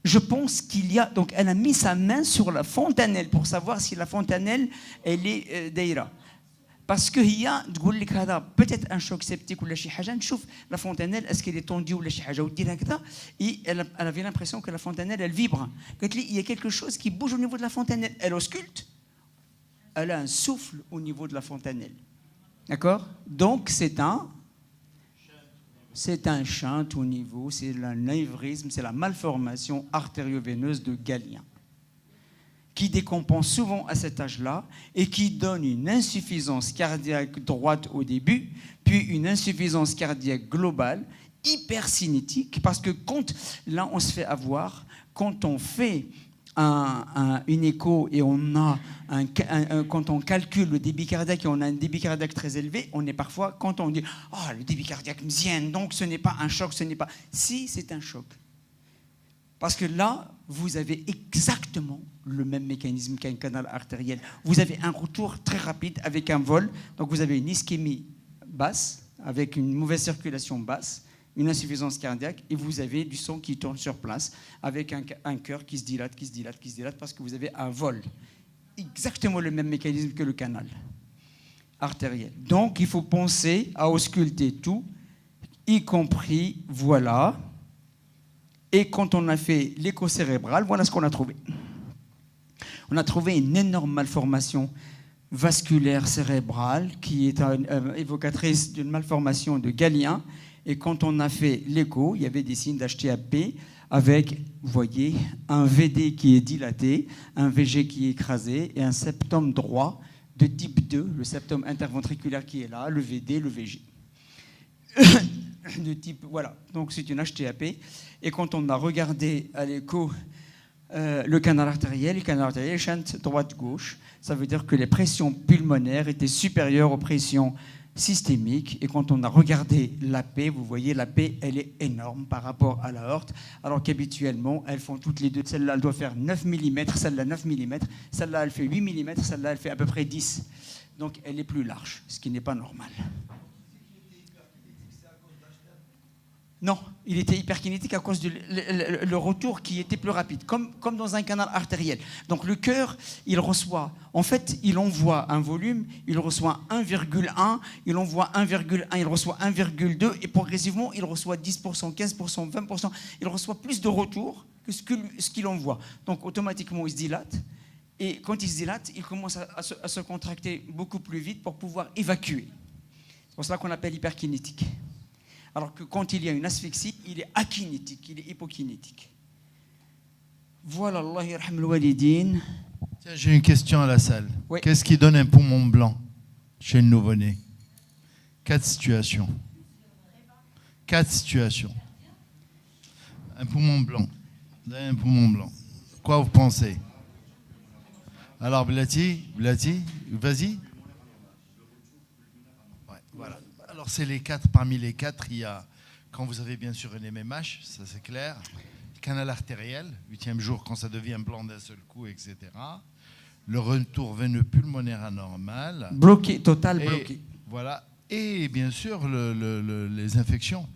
Je pense qu'il y a... Donc, elle a mis sa main sur la fontanelle pour savoir si la fontanelle, elle est daïra. Parce qu'il y a, peut-être un choc septique ou la chihaja, نشوف la fontanelle, est-ce qu'elle est tendue ou la chihaja, et elle avait l'impression que la fontanelle, elle vibre. Il y a quelque chose qui bouge au niveau de la fontanelle. Elle ausculte, elle a un souffle au niveau de la fontanelle. D'accord? Donc, c'est un shunt au niveau, c'est l'anévrisme, c'est la malformation artério-veineuse de Galien, qui décompense souvent à cet âge-là et qui donne une insuffisance cardiaque droite au début, puis une insuffisance cardiaque globale, hypercinétique, parce que là on se fait avoir, quand on fait une écho et on a quand on calcule le débit cardiaque et on a un débit cardiaque très élevé, on est parfois, quand on dit « Ah, le débit cardiaque mzien, donc ce n'est pas un choc, ce n'est pas... » Si, c'est un choc. Parce que là, vous avez exactement le même mécanisme qu'un canal artériel. Vous avez un retour très rapide avec un vol. Donc vous avez une ischémie basse, avec une mauvaise circulation basse, une insuffisance cardiaque, et vous avez du sang qui tourne sur place, avec un cœur qui se dilate, parce que vous avez un vol. Exactement le même mécanisme que le canal artériel. Donc il faut penser à ausculter tout, y compris, voilà... Et quand on a fait l'écho cérébral, voilà ce qu'on a trouvé. On a trouvé une énorme malformation vasculaire cérébrale qui est évocatrice d'une malformation de Galien. Et quand on a fait l'écho, il y avait des signes d'HTAP avec, vous voyez, un VD qui est dilaté, un VG qui est écrasé et un septum droit de type 2, le septum interventriculaire qui est là, le VD, le VG. De type, voilà, donc c'est une HTAP. Et quand on a regardé à l'écho le canal artériel chante droite-gauche, ça veut dire que les pressions pulmonaires étaient supérieures aux pressions systémiques. Et quand on a regardé l'AP, vous voyez, l'AP, elle est énorme par rapport à l'aorte, alors qu'habituellement, elles font toutes les deux. Celle-là, elle doit faire 9 mm, celle-là 9 mm, celle-là, elle fait 8 mm, celle-là, elle fait à peu près 10. Donc, elle est plus large, ce qui n'est pas normal. Non, il était hyperkinétique à cause du le retour qui était plus rapide, comme dans un canal artériel. Donc le cœur, il reçoit, en fait, il envoie un volume, il reçoit 1,1, il envoie 1,1, il reçoit 1,2, et progressivement, il reçoit 10%, 15%, 20%, il reçoit plus de retour que ce qu'il envoie. Donc automatiquement, il se dilate, et quand il se dilate, il commence à se contracter beaucoup plus vite pour pouvoir évacuer. C'est pour cela qu'on appelle hyperkinétique. Alors que quand il y a une asphyxie, il est akinétique, il est hypokinétique. Voilà, Allah yarham al-walidin. Tiens, j'ai une question à la salle. Oui. Qu'est-ce qui donne un poumon blanc chez le nouveau-né? 4 situations. 4 situations. Un poumon blanc. Un poumon blanc. Quoi vous pensez? Alors, Blati, vas-y. Ouais, voilà. Alors, c'est les 4. Parmi les 4, il y a, quand vous avez bien sûr une MMH, ça c'est clair, canal artériel, 8e jour, quand ça devient blanc d'un seul coup, etc. Le retour veineux pulmonaire anormal. Bloqué, total bloqué. Voilà. Et bien sûr, les infections.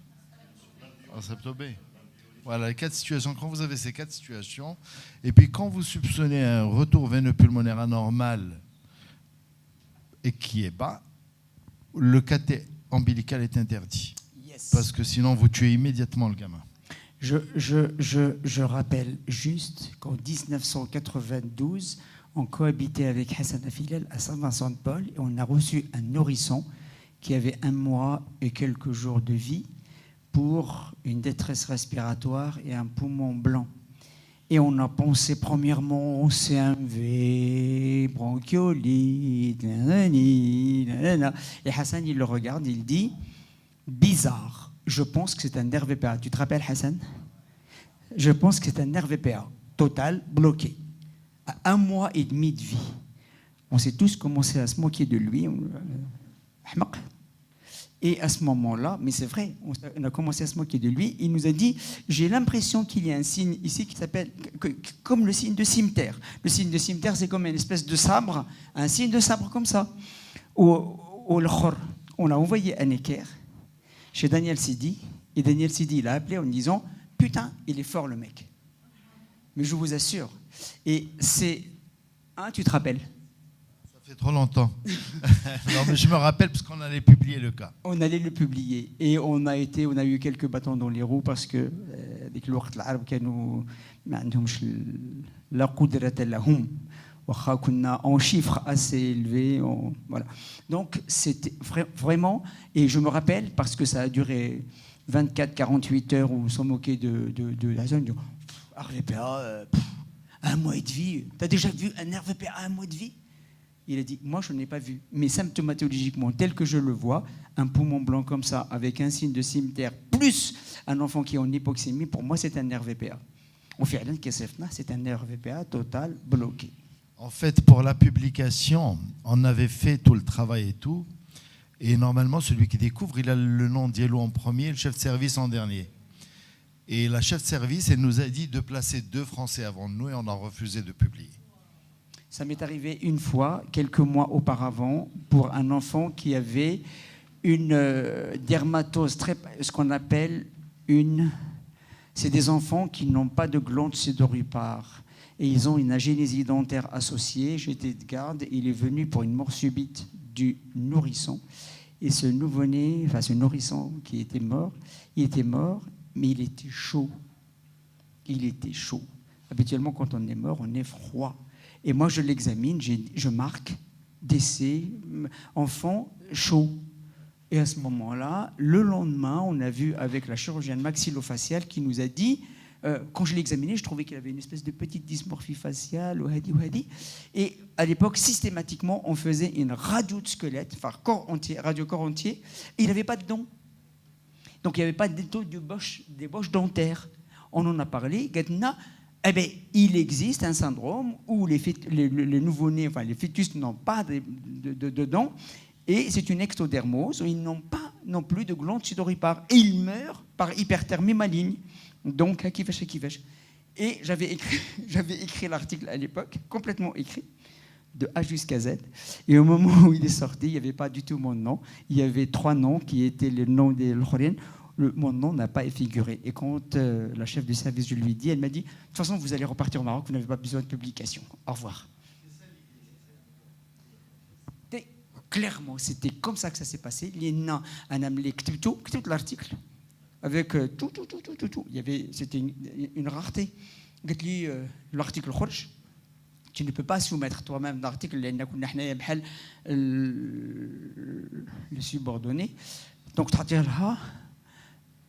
En septobé. Voilà, les 4 situations. Quand vous avez ces 4 situations, et puis quand vous soupçonnez un retour veineux pulmonaire anormal et qui est bas, le cathé ombilical est interdit. Yes. Parce que sinon, vous tuez immédiatement le gamin. Je rappelle juste qu'en 1992, on cohabitait avec Hassan Afilal à Saint-Vincent-de-Paul et on a reçu un nourrisson qui avait 1 mois et quelques jours de vie pour une détresse respiratoire et un poumon blanc. Et on a pensé premièrement CMV, bronchiolite, nanana. Et Hassan, il le regarde, il dit « Bizarre, je pense que c'est un nerf VPA. » Tu te rappelles, Hassan? Je pense que c'est un nerf VPA, total, bloqué. À 1 mois et demi de vie. On s'est tous commencé à se moquer de lui. Et à ce moment-là, mais c'est vrai, on a commencé à se moquer de lui. Il nous a dit, j'ai l'impression qu'il y a un signe ici qui s'appelle, comme le signe de cimeterre. Le signe de cimeterre, c'est comme une espèce de sabre, un signe de sabre comme ça. On a envoyé un équerre chez Daniel Sidi, et Daniel Sidi l'a appelé en disant, putain, il est fort le mec. Mais je vous assure. Et c'est... Hein, tu te rappelles? Ça fait trop longtemps. Non, mais je me rappelle parce qu'on allait publier le cas. On allait le publier et on a eu quelques bâtons dans les roues parce que ديك الوقت العرب كانوا ما عندهمش لا قدرة لهم واخا كنا en chiffres assez élevés voilà. Donc c'était vraiment, et je me rappelle parce que ça a duré 24-48 heures où on s'en moquait de la zone. RVPA, 1 mois de vie. T'as déjà vu un RVPA à 1 mois de vie? Il a dit, moi je n'ai pas vu, mais symptomatologiquement, tel que je le vois, un poumon blanc comme ça, avec un signe de cimeterre, plus un enfant qui est en hypoxémie, pour moi c'est un RVPA. Au final, c'est un RVPA total bloqué. En fait, pour la publication, on avait fait tout le travail et tout, et normalement, celui qui découvre, il a le nom d'Yellow en premier, le chef de service en dernier. Et la chef de service, elle nous a dit de placer 2 Français avant nous, et on a refusé de publier. Ça m'est arrivé une fois, quelques mois auparavant, pour un enfant qui avait une dermatose, ce qu'on appelle une... C'est des enfants qui n'ont pas de glande sudoripare. Et ils ont une agénésie dentaire associée. J'étais de garde, il est venu pour une mort subite du nourrisson. Et ce nouveau-né, enfin ce nourrisson qui était mort, il était mort, mais il était chaud. Il était chaud. Habituellement, quand on est mort, on est froid. Et moi, je l'examine, je marque décès, enfant chaud. Et à ce moment-là, le lendemain, on a vu avec la chirurgienne maxillofaciale qui nous a dit, quand je l'ai examiné, je trouvais qu'il avait une espèce de petite dysmorphie faciale, et à l'époque, systématiquement, on faisait une radio de squelette, enfin corps entier, radio corps entier, et il n'avait pas de dents. Donc il n'y avait pas d'ébauche dentaire. On en a parlé, Gatna. Eh bien, il existe un syndrome où les nouveau-nés, enfin les fœtus n'ont pas de dents, et c'est une ectodermose où ils n'ont pas non plus de glande sudoripare, et ils meurent par hyperthermie maligne. Donc, kivash. Et j'avais écrit l'article à l'époque, complètement écrit, de A jusqu'à Z. Et au moment où il est sorti, il n'y avait pas du tout mon nom. Il y avait 3 noms qui étaient les noms des l'Khorien. mon nom n'a pas figuré. Et quand la chef du service, je lui ai dit, elle m'a dit, de toute façon, vous allez repartir au Maroc, vous n'avez pas besoin de publication. Au revoir. Clairement, c'était comme ça que ça s'est passé. Tout l'article, avec tout. C'était une rareté. L'article خرج. Tu ne peux pas soumettre toi-même l'article, le subordonné. Donc,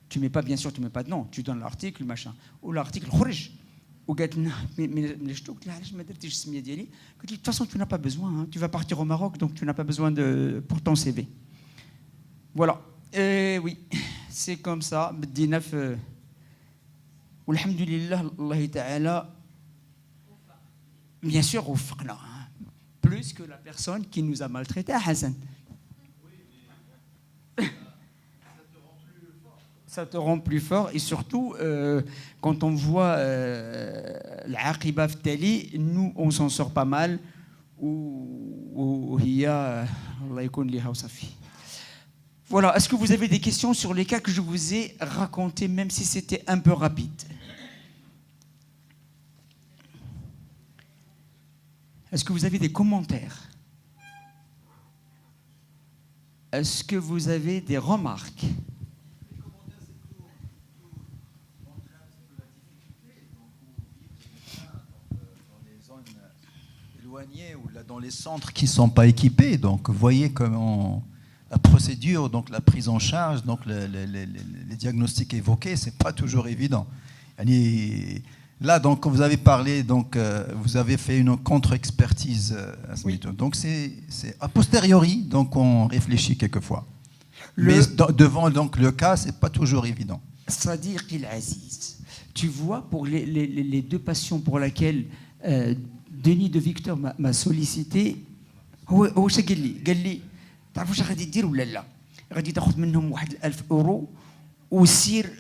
tu mets pas, bien sûr, tu mets pas de nom. Tu donnes l'article, machin. Ou l'article خرج. De toute façon, tu n'as pas besoin. Hein. Tu vas partir au Maroc, donc tu n'as pas besoin pour ton CV. Voilà. Et oui, c'est comme ça. Alhamdulillah, Allah Ta'ala, bien sûr, plus que la personne qui nous a maltraités à Hassan. Ça te rend plus fort et surtout quand on voit l'Aqiba Ftali, nous on s'en sort pas mal ou Allah yakun liha wasafi. Voilà, est-ce que vous avez des questions sur les cas que je vous ai racontés, même si c'était un peu rapide? Est-ce que vous avez des commentaires? Est-ce que vous avez des remarques? Ou là, dans les centres qui ne sont pas équipés. Donc, vous voyez comment la procédure, donc la prise en charge, donc les diagnostics évoqués, ce n'est pas toujours évident. Là, donc, quand vous avez parlé, donc, vous avez fait une contre-expertise à ce méthode. Donc, c'est a posteriori, donc on réfléchit quelquefois. Mais devant donc, le cas, ce n'est pas toujours évident. C'est-à-dire qu'il Aziz, tu vois, pour les deux patients pour lesquels Denis de Victor m'a sollicité. هو شو قال لي تعرفوا واش غادي دير ولا لا غادي تاخذ منهم واحد 1000 اورو وسير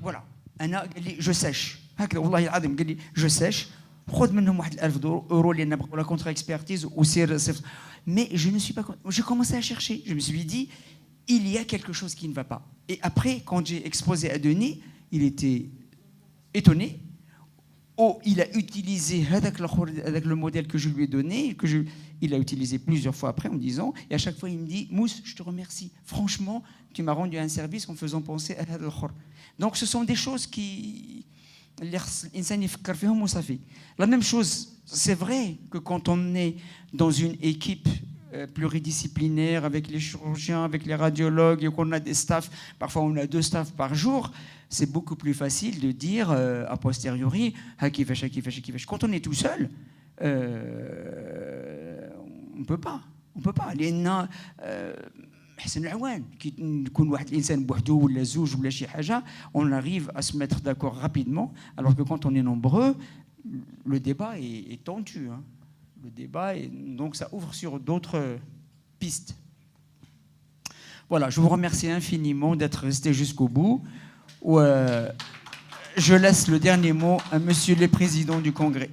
فوالا انا قال لي جو ساش هكذا والله العظيم قال لي جو ساش خذ منهم واحد 1000 اورو اللي نبغوا لا كونتر اكسبرتيز وسير صفر. Mais je ne suis pas, j'ai commencé à chercher, je me suis dit il y a quelque chose qui ne va pas. Et après quand j'ai exposé à Denis, il était étonné. Oh, il a utilisé avec le modèle que je lui ai donné, il a utilisé plusieurs fois après en me disant, et à chaque fois il me dit, Mousse, je te remercie. Franchement, tu m'as rendu un service en faisant penser à Hadal Khor. Donc ce sont des choses qui... La même chose, c'est vrai que quand on est dans une équipe pluridisciplinaire avec les chirurgiens, avec les radiologues, et qu'on a des staffs, parfois on a 2 staffs par jour, c'est beaucoup plus facile de dire a posteriori, quand on est tout seul, on ne peut pas. On peut pas. On arrive à se mettre d'accord rapidement, alors que quand on est nombreux, le débat est tendu. Hein. Le débat, donc ça ouvre sur d'autres pistes. Voilà, je vous remercie infiniment d'être resté jusqu'au bout. Je laisse le dernier mot à Monsieur le Président du Congrès.